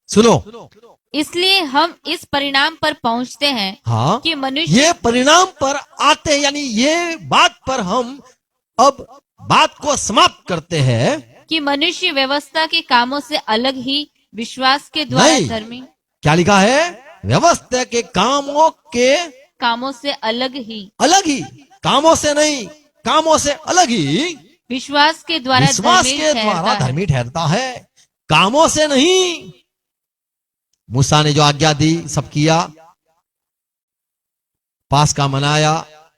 सुनो, इसलिए हम इस परिणाम पर पहुंचते हैं, हाँ, कि मनुष्य, ये परिणाम पर आते हैं, यानी ये बात पर हम अब बात को समाप्त करते हैं कि मनुष्य व्यवस्था के कामों से अलग ही विश्वास के द्वारा नहीं। धर्मी, क्या लिखा है? व्यवस्था के कामों से अलग ही, कामों से नहीं, कामों से अलग ही विश्वास के द्वारा धर्मी ठहरता है, कामों से नहीं। मूसा ने जो आज्ञा दी सब किया, पास्का मनाया,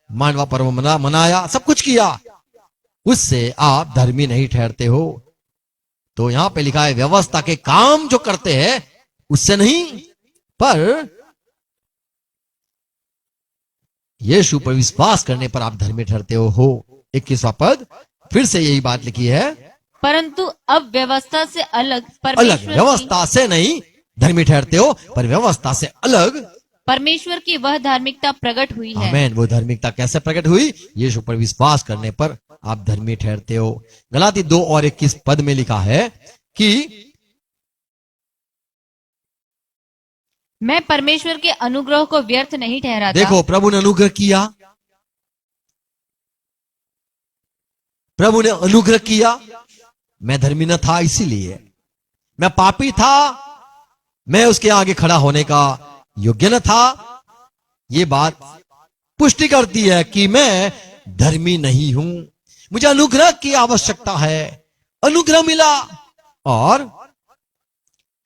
मानवा पर्व मनाया, सब कुछ किया, उससे आप धर्मी नहीं ठहरते हो। तो यहां पे लिखा है व्यवस्था के काम जो करते हैं उससे नहीं, पर यीशु पर विश्वास करने पर आप धर्मी ठहरते हो। 21वां पद फिर से यही बात लिखी है, परंतु अब व्यवस्था से अलग व्यवस्था से नहीं धर्मी ठहरते हो, पर व्यवस्था से अलग परमेश्वर की वह धार्मिकता प्रकट हुई है। आमीन। वो धार्मिकता कैसे प्रकट हुई? यीशु पर विश्वास करने पर आप धर्मी ठहरते हो। गलाती 2 और 21 पद में लिखा है कि मैं परमेश्वर के अनुग्रह को व्यर्थ नहीं ठहराता। देखो, प्रभु ने अनुग्रह किया, प्रभु ने अनुग्रह किया। मैं धर्मी न था, इसीलिए मैं पापी था, मैं उसके आगे खड़ा होने का योग्य न था। ये बात पुष्टि करती है कि मैं धर्मी नहीं हूं, मुझे अनुग्रह की आवश्यकता है। अनुग्रह मिला और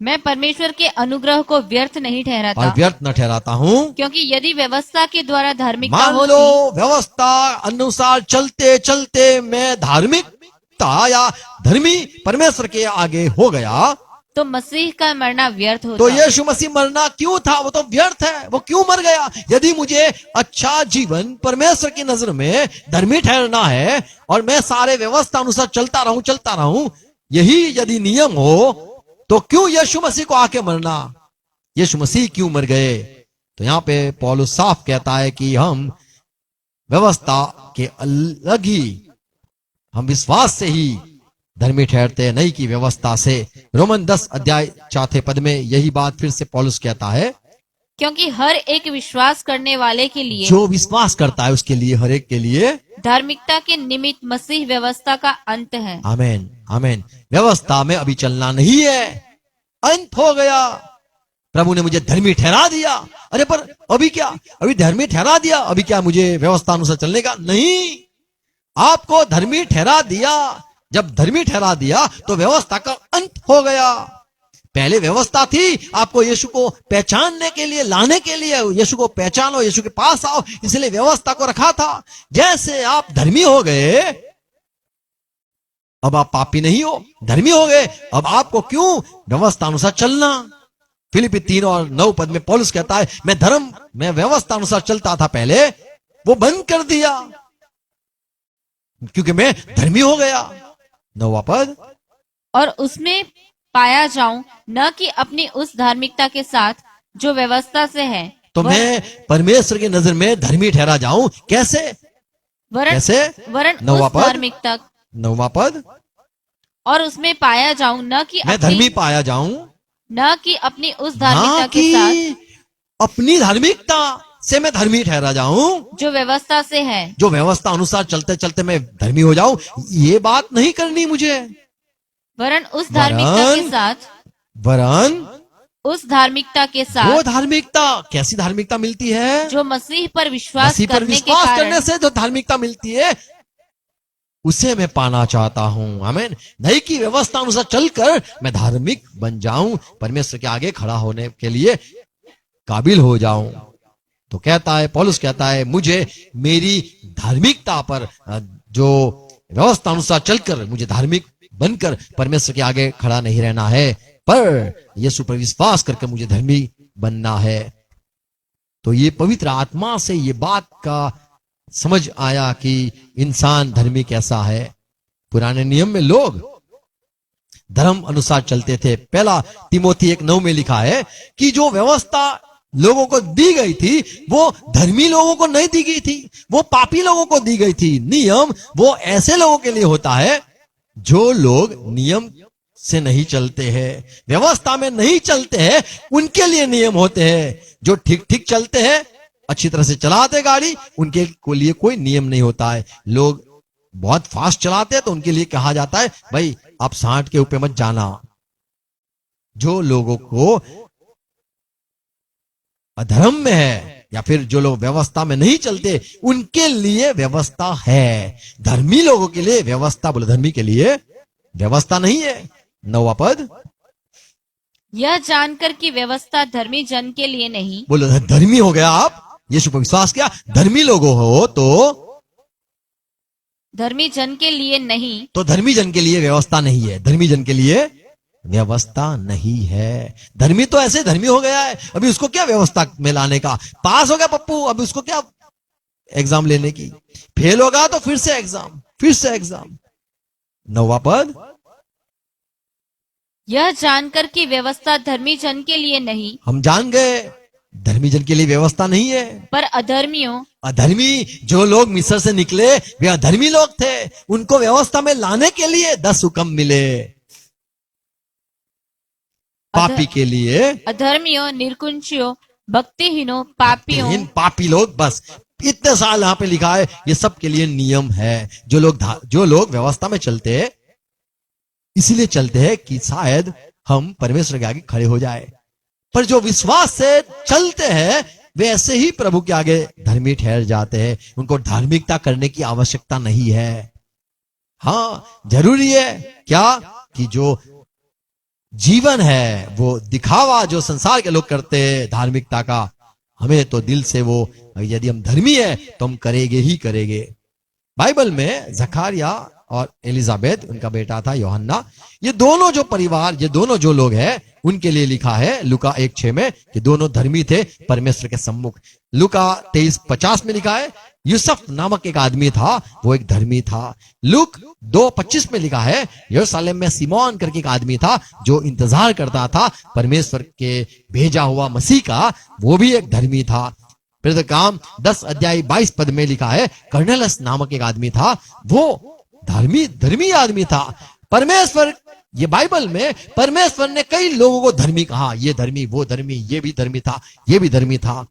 मैं परमेश्वर के अनुग्रह को व्यर्थ नहीं ठहराता, और व्यर्थ न ठहराता हूं, क्योंकि यदि व्यवस्था के द्वारा धार्मिकता मान होती, लो व्यवस्था अनुसार चलते चलते मैं धार्मिकता या धर्मी परमेश्वर के आगे हो गया, तो मसीह का मरना व्यर्थ होता। तो यीशु मसीह मरना क्यों था? वो तो व्यर्थ है, वो क्यों मर गया? यदि मुझे अच्छा जीवन परमेश्वर की नजर में धर्मी ठहरना है और मैं सारे व्यवस्था अनुसार चलता रहूं, यही यदि नियम हो, तो क्यों यीशु मसीह को आके मरना? यीशु मसीह क्यों मर गए? तो यहां पे पौलुस साफ कहता है कि हम व्यवस्था के अलग ही, हम विश्वास से ही धर्मी ठहरते हैं नई की व्यवस्था से। रोमन 10 अध्याय 4 पद में यही बात फिर से पौलुस कहता है, क्योंकि हर एक विश्वास करने वाले के लिए जो विश्वास करता है उसके लिए, हर एक के लिए धार्मिकता के निमित्त मसीह व्यवस्था का अंत है। आमेन आमेन। व्यवस्था में अभी चलना नहीं है, अंत हो गया। प्रभु ने मुझे धर्मी ठहरा दिया। अरे पर अभी क्या, अभी धर्मी ठहरा दिया, अभी क्या मुझे व्यवस्था अनुसार चलने का? नहीं, आपको धर्मी ठहरा दिया। जब धर्मी ठहरा दिया तो व्यवस्था का अंत हो गया। पहले व्यवस्था थी आपको यीशु को पहचानने के लिए, लाने के लिए। यीशु को पहचानो, यीशु के पास आओ, इसलिए व्यवस्था को रखा था। जैसे आप धर्मी हो गए, अब आप पापी नहीं हो, धर्मी हो गए। अब आपको क्यों व्यवस्था अनुसार चलना? फिलिप्पी 3 और 9 पद में पौलुस कहता है, मैं व्यवस्था अनुसार चलता था पहले, वो बंद कर दिया क्योंकि मैं धर्मी हो गया। 9वां पद, और उसमें पाया जाऊं न कि अपनी उस धार्मिकता के साथ जो व्यवस्था से है, तो मैं परमेश्वर की नजर में धर्मी ठहरा जाऊं। कैसे? कैसे? वरन नौवां उस पद, धार्मिकता, 9वां पद, और उसमें पाया जाऊं न कि मैं धर्मी पाया जाऊं, न कि अपनी उस ना धार्मिकता के कि साथ अपनी धार्मिकता से मैं धर्मी ठहरा जाऊं, जो व्यवस्था से है, जो व्यवस्था अनुसार चलते चलते मैं धर्मी हो जाऊं। ये बात नहीं करनी मुझे। वरन उस धार्मिकता के साथ, वरन उस धार्मिकता के वो साथ धार्मिकता, कैसी धार्मिकता मिलती है? जो मसीह पर विश्वास मसीह पर करने के विश्वास कारण करने से जो धार्मिकता मिलती है, उसे मैं पाना चाहता हूं। आमीन। नई की व्यवस्था अनुसार चलकर मैं धार्मिक बन जाऊं, परमेश्वर के आगे खड़ा होने के लिए काबिल हो जाऊं। तो कहता है, पौलुस कहता है, मुझे मेरी धार्मिकता पर, जो व्यवस्था अनुसार चलकर मुझे धार्मिक बनकर परमेश्वर के आगे खड़ा नहीं रहना है, पर यीशु पर विश्वास करके मुझे धर्मी बनना है। तो ये पवित्र आत्मा से ये बात का समझ आया कि इंसान धर्मी कैसा है। पुराने नियम में लोग धर्म अनुसार चलते थे। पहला तिमोथी 1:9 में लिखा है कि जो व्यवस्था लोगों को दी गई थी वो धर्मी लोगों को नहीं दी गई थी, वो पापी लोगों को दी गई थी। नियम वो ऐसे लोगों के लिए होता है जो लोग नियम से नहीं चलते हैं, व्यवस्था में नहीं चलते हैं, उनके लिए नियम होते हैं। जो ठीक ठीक चलते हैं, अच्छी तरह से चलाते गाड़ी, उनके लिए कोई नियम नहीं होता है। लोग बहुत फास्ट चलाते हैं तो उनके लिए कहा जाता है, भाई आप 60 के ऊपर मत जाना। जो लोगों को अधर्म में है या फिर जो लोग व्यवस्था में नहीं चलते, उनके लिए व्यवस्था है। धर्मी लोगों के लिए व्यवस्था, बोले धर्मी के लिए व्यवस्था नहीं है। 9वां पद, यह जानकर कि व्यवस्था धर्मी जन के लिए नहीं, बोलो धर्मी हो गया आप, यीशु पर विश्वास किया, धर्मी लोगों हो तो धर्मी जन के लिए नहीं, तो धर्मी जन के लिए व्यवस्था नहीं है। धर्मी जन के लिए व्यवस्था नहीं है। धर्मी तो ऐसे धर्मी हो गया है, अभी उसको क्या व्यवस्था में लाने का? पास हो गया पप्पू, अभी उसको क्या एग्जाम लेने की? फेल होगा तो फिर से एग्जाम, फिर से एग्जाम। 9वां पद, यह जानकर कि व्यवस्था धर्मी जन के लिए नहीं, हम जान गए धर्मी जन के लिए व्यवस्था नहीं है, पर अधर्मियों, अधर्मी जो लोग मिस्र से निकले वे अधर्मी लोग थे, उनको व्यवस्था में लाने के लिए 10 हुक्म मिले। पापी के लिए, अधर्मियों, निर्कुंचियों, भक्तिहीनों, पापियों, इन पापी लोग, बस इतने साल यहाँ पे लिखा है, ये सब के लिए नियम है। जो लोग व्यवस्था में चलते हैं, इसीलिए चलते हैं कि शायद हम परमेश्वर के आगे खड़े हो जाए। पर जो विश्वास से चलते हैं वे ऐसे ही प्रभु के आगे धर्मी ठहर जाते हैं। उनको धार्मिकता करने की आवश्यकता नहीं है। हाँ, जरूरी है क्या कि जो जीवन है वो दिखावा जो संसार के लोग करते हैं धार्मिकता का, हमें तो दिल से वो, यदि हम धर्मी है तो हम करेंगे ही करेंगे। बाइबल में जकारिया और एलिजाबेथ, उनका बेटा था यूहन्ना, ये दोनों जो परिवार, ये दोनों जो लोग हैं, उनके लिए लिखा है लूका 1:6 में कि दोनों धर्मी थे परमेश्वर के सम्मुख। लूका 23:50 में लिखा है यूसुफ नामक एक आदमी था, वो एक धर्मी था। लूक 2:25 में लिखा है यरूशलेम में सिमोन करके एक आदमी था जो इंतजार करता था परमेश्वर के भेजा हुआ मसीह का, वो भी एक धर्मी था। फिर काम 10 अध्याय 22 पद में लिखा है कर्नेलियस नामक एक आदमी था, वो धर्मी आदमी था। परमेश्वर, ये बाइबल में परमेश्वर ने कई लोगों को धर्मी कहा, ये धर्मी, वो धर्मी, ये भी धर्मी था, ये भी धर्मी था।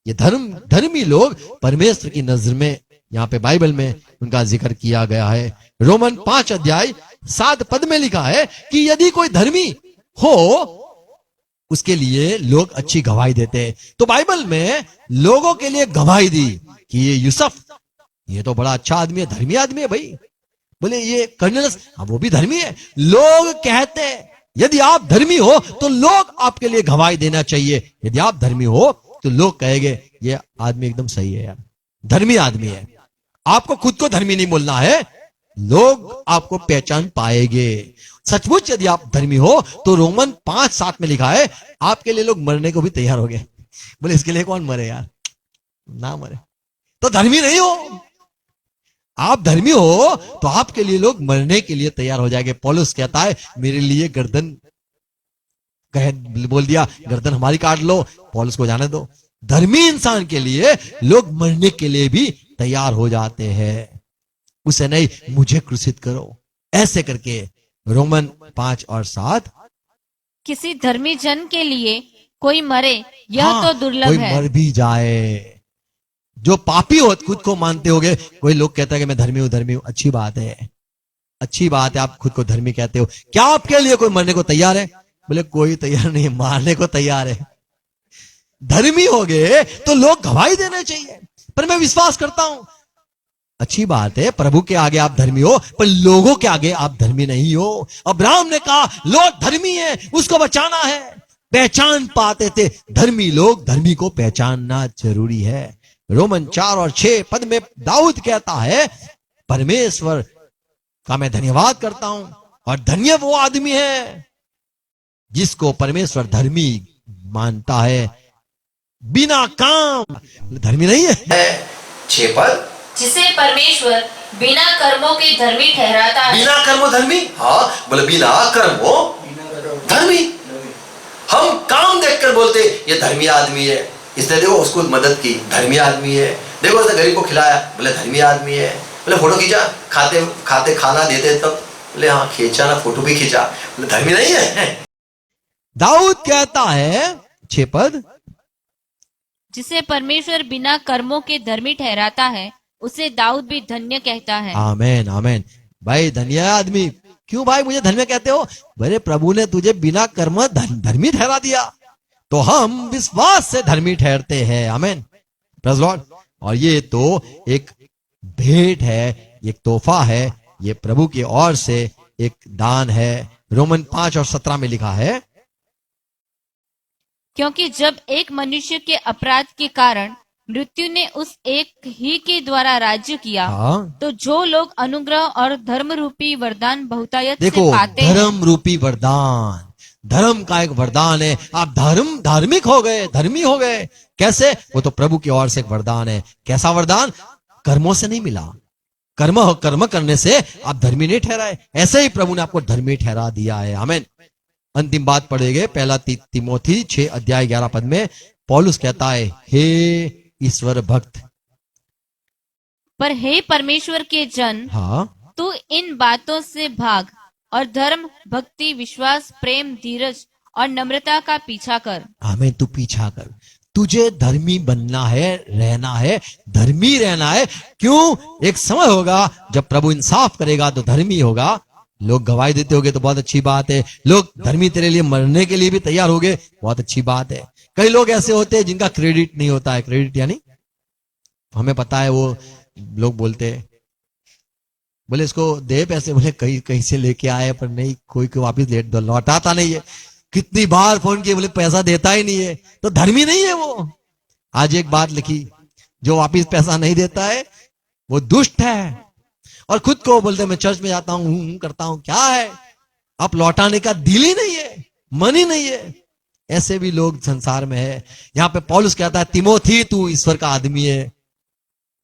ये धर्मी लोग परमेश्वर की नजर में यहाँ पे बाइबल में उनका जिक्र किया गया है। रोमन 5 अध्याय 7 पद में लिखा है कि यदि कोई धर्मी हो उसके लिए लोग अच्छी गवाही देते हैं। तो बाइबल में लोगों के लिए गवाही दी कि ये यूसुफ, ये तो बड़ा अच्छा आदमी है, धर्मी आदमी है भाई। बोले ये कर्नेलियस, हाँ वो भी धर्मी है। लोग कहते हैं यदि आप धर्मी हो तो लोग आपके लिए गवाही देना चाहिए। यदि आप धर्मी हो तो लोग कहेंगे ये आदमी एकदम सही है यार, धर्मी आदमी है। आपको खुद को धर्मी नहीं बोलना है, लोग आपको पहचान पाएंगे। सचमुच यदि आप धर्मी हो तो रोमन 5:7 में लिखा है आपके लिए लोग मरने को भी तैयार हो गए। बोले इसके लिए कौन मरे यार, ना मरे तो धर्मी नहीं हो। आप धर्मी हो तो आपके लिए लोग मरने के लिए तैयार हो जाएंगे। पौलुस कहता है मेरे लिए गर्दन, बोल दिया गर्दन हमारी काट लो, पौलुस को जाने दो। धर्मी इंसान के लिए लोग मरने के लिए भी तैयार हो जाते हैं। उसे नहीं, मुझे क्रूसित करो, ऐसे करके। रोमन 5 और 7, किसी धर्मी जन के लिए कोई मरे यह तो दुर्लभ कोई है। मर भी जाए। जो पापी हो खुद को मानते होगे, कोई लोग कहता है कि मैं धर्मी हूं, धर्मी हूं, अच्छी बात है, अच्छी बात है, आप खुद को धर्मी कहते हो। क्या आपके लिए कोई मरने को तैयार है? बोले कोई तैयार नहीं, मारने को तैयार है। धर्मी हो गए तो लोग गवाही देने चाहिए। पर मैं विश्वास करता हूं, अच्छी बात है, प्रभु के आगे आप धर्मी हो, पर लोगों के आगे आप धर्मी नहीं हो। अब्राहम ने कहा लोग धर्मी है, उसको बचाना है, पहचान पाते थे। धर्मी लोग, धर्मी को पहचानना जरूरी है। रोमन 4 और 6 पद में दाऊद कहता है परमेश्वर का मैं धन्यवाद करता हूं, और धन्य वो आदमी है जिसको परमेश्वर धर्मी मानता है बिना काम। धर्मी नहीं है। 6 पद, जिसे परमेश्वर बिना कर्मों के धर्मी ठहराता है। बिना कर्मो धर्मी, हाँ बोले बिना कर्मो धर्मी। हम काम देखकर बोलते ये धर्मी आदमी है, इसने देखो उसको मदद की, धर्मी आदमी है। देखो उसने गरीब को खिलाया, बोले धर्मी आदमी है। बोले फोटो खींचा, खाते खाते खाना देते तब, बोले हाँ खींचा ना, फोटो भी खींचा, बोले धर्मी नहीं है। दाऊद कहता है 6 पद, जिसे परमेश्वर बिना कर्मों के धर्मी ठहराता है उसे दाऊद भी धन्य कहता है। आमेन आमेन। भाई धन्य आदमी, क्यों भाई मुझे धन्य कहते हो? बोले प्रभु ने तुझे बिना कर्म धर्मी ठहरा दिया, तो हम विश्वास से धर्मी ठहरते हैं। आमेन, प्रेज़ लॉर्ड। और ये तो एक भेंट है, एक तोहफा है, ये प्रभु की ओर से एक दान है। रोमन 5 और 17 में लिखा है, क्योंकि जब एक मनुष्य के अपराध के कारण मृत्यु ने उस एक ही के द्वारा राज्य किया, हाँ? तो जो लोग अनुग्रह और धर्म रूपी वरदान बहुतायत से देखो, पाते हैं। धर्म रूपी वरदान, धर्म का एक वरदान है। आप धार्मिक हो गए, धर्मी हो गए। कैसे? वो तो प्रभु की ओर से एक वरदान है। कैसा वरदान? कर्मों से नहीं मिला, कर्म करने से आप धर्मी नहीं ठहराए, ऐसे ही प्रभु ने आपको धर्मी ठहरा दिया है। आमीन। अंतिम बात पढ़ेंगे, पहला तिमोथी 6 अध्याय 11 पद में पौलुस कहता है, हे ईश्वर भक्त, पर हे परमेश्वर के जन, हाँ, तू इन बातों से भाग और धर्म, भक्ति, विश्वास, प्रेम, धीरज और नम्रता का पीछा कर। आमीन। तू पीछा कर, तुझे धर्मी बनना है, रहना है, धर्मी रहना है। क्यों? एक समय होगा जब प्रभु इंसाफ करेगा तो धर्मी होगा। लोग गवाही देते होंगे तो बहुत अच्छी बात है। लोग धर्मी तेरे लिए मरने के लिए भी तैयार होंगे, बहुत अच्छी बात है। कई लोग ऐसे होते हैं जिनका क्रेडिट नहीं होता है। क्रेडिट यानी हमें पता है, वो लोग बोलते हैं, बोले इसको दे पैसे, बोले कहीं कहीं से लेके आए, पर नहीं, कोई को वापिस लौटाता नहीं है। कितनी बार फोन किए, बोले पैसा देता ही नहीं है, तो धर्मी नहीं है वो। आज एक बात लिखी, जो वापिस पैसा नहीं देता है वो दुष्ट है। और खुद को बोलते मैं चर्च में जाता हूं, करता हूं, क्या है? आप लौटाने का दिल ही नहीं है, मन ही नहीं है। ऐसे भी लोग संसार में है। यहां पे पौलुस कहता है, तिमोथी तू ईश्वर का आदमी है,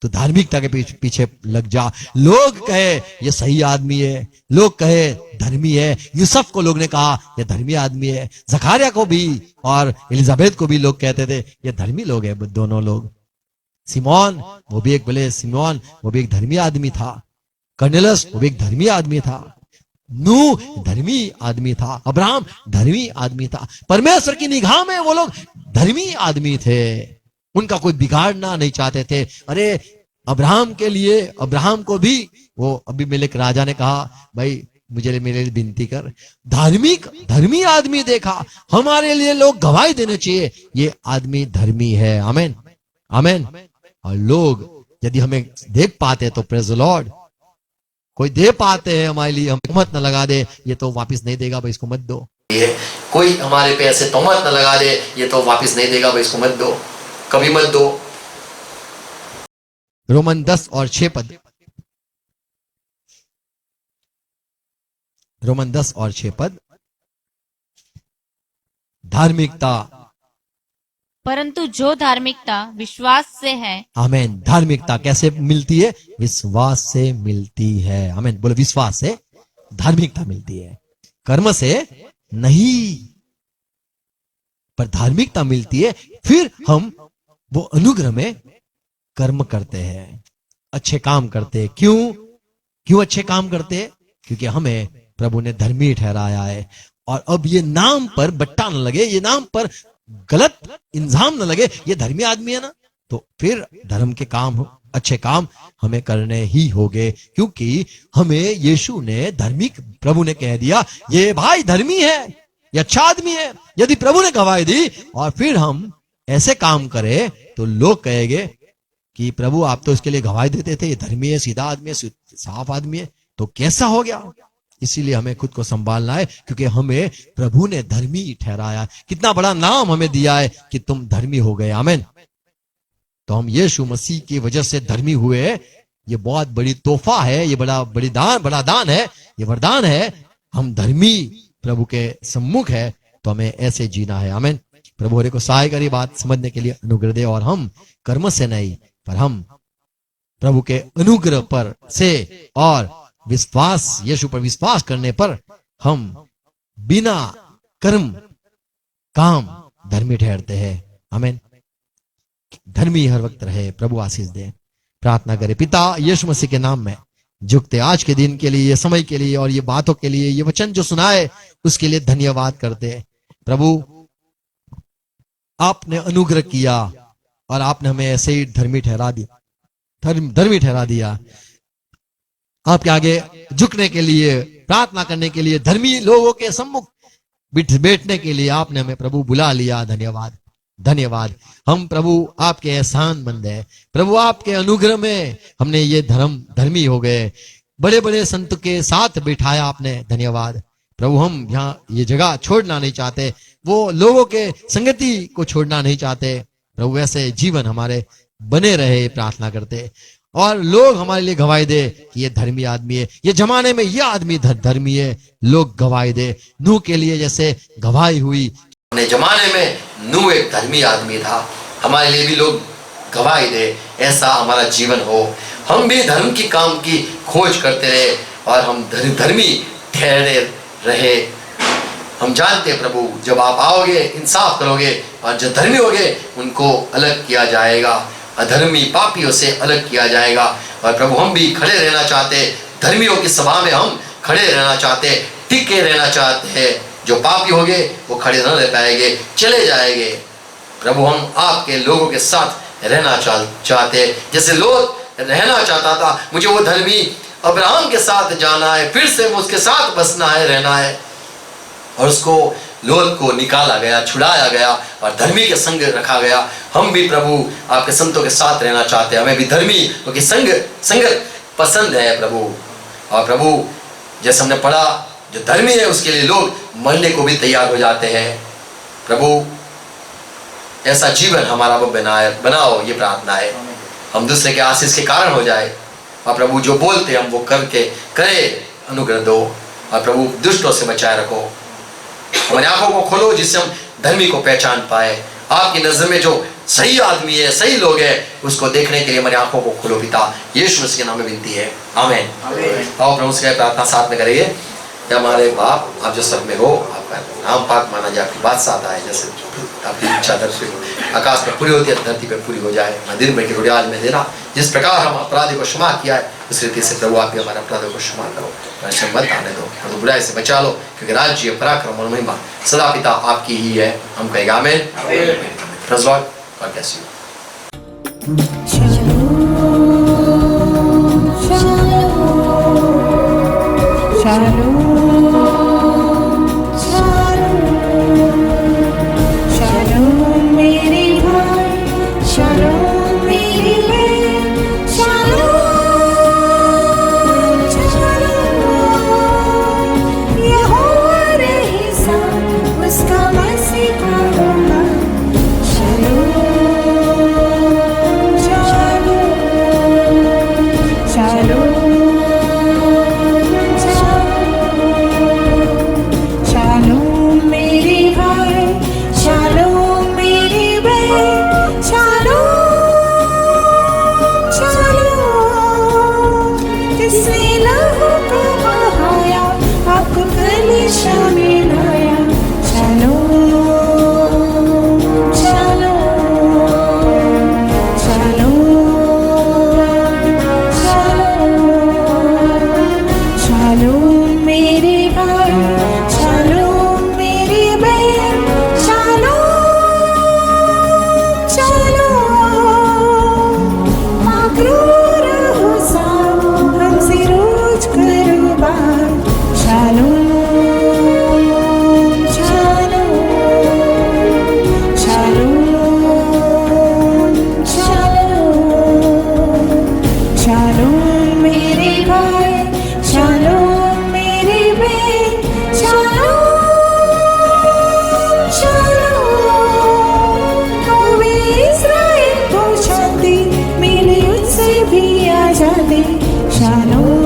तो धार्मिकता के पीछे लग जा। लोग कहे ये सही आदमी है, लोग कहे धर्मी है। यूसुफ को लोग ने कहा ये धर्मी आदमी है। जकारिया को भी और एलिजाबेथ को भी लोग कहते थे ये धर्मी लोग है, दोनों लोग। सिमोन, वो भी एक, बोले सिमोन वो भी एक धर्मी आदमी था। कर्नेलियस, वो भी एक धर्मी आदमी था। नूह धर्मी आदमी था, अब्राहम धर्मी आदमी था, परमेश्वर की निगाह में वो लोग धर्मी आदमी थे, उनका कोई बिगाड़ना नहीं चाहते थे। अरे अब्राहम के लिए, अब्राहम को भी वो अबीमेलेक राजा ने कहा भाई मुझे मेरे लिए विनती कर, धार्मिक धर्मी आदमी देखा, हमारे लिए लोग गवाही देने चाहिए, ये आदमी धर्मी है। आमेन आमेन। और लोग यदि हमें देख पाते तो प्रेज द लॉर्ड, कोई दे पाते हैं हमारे लिए, हम तोहमत न लगा दे ये तो वापस नहीं देगा भाई इसको मत दो, कोई हमारे पे ऐसे तोहमत न लगा दे ये तो वापस नहीं देगा भाई इसको मत दो, कभी मत दो। रोमन 10 और 6 पद, रोमन 10 और 6 पद। धार्मिकता, परंतु जो धार्मिकता विश्वास से है, आमेन, धार्मिकता कैसे मिलती है? विश्वास से मिलती है। आमेन, बोलो विश्वास से धार्मिकता मिलती है, कर्म से नहीं, पर धार्मिकता मिलती है। फिर हम वो अनुग्रह में कर्म करते हैं, अच्छे काम करते हैं। क्यों अच्छे काम करते हैं? क्योंकि हमें प्रभु ने धर्मी ठहराया है। और अब ये नाम पर बट्टा न लगे, ये नाम पर गलत इंजाम न लगे, ये धर्मी आदमी है ना, तो फिर धर्म के काम, अच्छे काम हमें करने ही होंगे, क्योंकि हमें यीशु ने धर्मी, प्रभु ने कह दिया ये भाई धर्मी है, ये अच्छा आदमी है। यदि प्रभु ने गवाही दी और फिर हम ऐसे काम करें तो लोग कहेंगे कि प्रभु आप तो इसके लिए गवाही देते थे, ये धर्मी है, सीधा आदमी है, साफ आदमी है, तो कैसा हो गया? इसीलिए हमें खुद को संभालना है, क्योंकि हमें प्रभु ने धर्मी ठहराया। कितना बड़ा नाम हमें दिया है कि तुम धर्मी हो गए। आमीन। तो हम यीशु मसीह की वजह से धर्मी हुए, ये बहुत बड़ी तोहफा है, ये बड़ा दान है, ये वरदान है। हम धर्मी प्रभु के सम्मुख है तो हमें ऐसे जीना है। आमीन। प्रभु हरे को सहाय करी बात समझने के लिए अनुग्रह दे, और हम कर्म से नहीं पर हम प्रभु के अनुग्रह पर से और विश्वास, यीशु पर विश्वास करने पर हम बिना कर्म काम धर्मी ठहरते हैं। आमीन। धर्मी हर वक्त रहे। प्रभु आशीष दे। प्रार्थना करें। पिता यीशु मसीह के नाम में झुकते आज के दिन के लिए, ये समय के लिए और ये बातों के लिए, ये वचन जो सुनाए उसके लिए धन्यवाद करते हैं। प्रभु आपने अनुग्रह किया और आपने हमें ऐसे ही धर्मी ठहरा दिया, धर्मी ठहरा दिया। आपके आगे झुकने के लिए, प्रार्थना करने के लिए, धर्मी लोगों के सम्मुख बैठने के लिए आपने हमें प्रभु बुला लिया। धन्यवाद, धन्यवाद। हम प्रभु आपके एहसानमंद है। प्रभु आपके अनुग्रह में हमने ये धर्मी हो गए। बड़े बड़े संत के साथ बिठाया आपने। धन्यवाद प्रभु। हम यहाँ ये जगह छोड़ना नहीं चाहते, वो लोगों के संगति को छोड़ना नहीं चाहते। प्रभु ऐसे जीवन हमारे बने रहे, प्रार्थना करते, और लोग हमारे लिए गवाही दे कि ये धर्मी आदमी है, ये जमाने में ये आदमी धर्मी है। लोग गवाही दे, नूह के लिए जैसे गवाही हुई, अपने जमाने में नूह एक धर्मी आदमी था, हमारे लिए भी लोग गवाही दे, ऐसा हमारा जीवन हो। हम भी धर्म की काम की खोज करते रहे और हम धर्मी ठहरे रहे। हम जानते हैं प्रभु जब आप आओगे इंसाफ करोगे और जो धर्मी होगे उनको अलग किया जाएगा, अधर्मी पापियों से अलग किया जाएगा। और प्रभु हम भी खड़े रहना चाहते, धर्मियों की सभा में हम खड़े रहना चाहते, टिके रहना चाहते हैं। जो पापी होंगे वो खड़े न रह पाएंगे, चले जाएंगे। प्रभु हम आपके लोगों के साथ रहना चाहते, जैसे लोग रहना चाहता था। मुझे वो धर्मी अब्राहम के साथ जाना है, फिर से उसके साथ बसना है, रहना है। और उसको लोथ को निकाला गया, छुड़ाया गया और धर्मी के संग रखा गया। हम भी प्रभु आपके संतों के साथ रहना चाहते हैं। हमें भी धर्मी क्योंकि संगत पसंद है प्रभु। और प्रभु जैसे हमने पढ़ा, जो धर्मी है उसके लिए लोग मरने को भी तैयार हो जाते हैं। प्रभु ऐसा जीवन हमारा वो बनाओ, ये प्रार्थना है। हम दूसरे के आशीष के कारण हो जाए, और प्रभु जो बोलते हम वो करके करे, अनुग्रह दो। और प्रभु दुष्टों से बचाए रखो। हमारी आंखों को खोलो जिससे हम धर्मी को पहचान पाए। आपकी नजर में जो सही आदमी है, सही लोग है, उसको देखने के लिए हमारी आंखों को खोलो पिता। यीशु मसीह के नाम में विनती है, आमीन। आओ प्रभु से प्रार्थना साथ में करेंगे। हमारे बाप आप जो सब में हो, आपका नाम पाक माना जाए, आपकी बात साथ आए, जैसे आपकी इच्छा धरती आकाश में पूरी होती है धरती पे पूरी हो जाए। दिन भर की रोटी आज में देना, जिस प्रकार हम अपराधी को क्षमा किया है उस रीति से प्रभु आप भी हमारे अपराधों को क्षमा करो, मत आने दो, प्रभु बुराई से बचा लो, क्योंकि राज्य पराक्रम और महिमा सदा पिता आपकी ही है। हम कहेंगे आमीन। Praise Lord, God bless you. Shalom.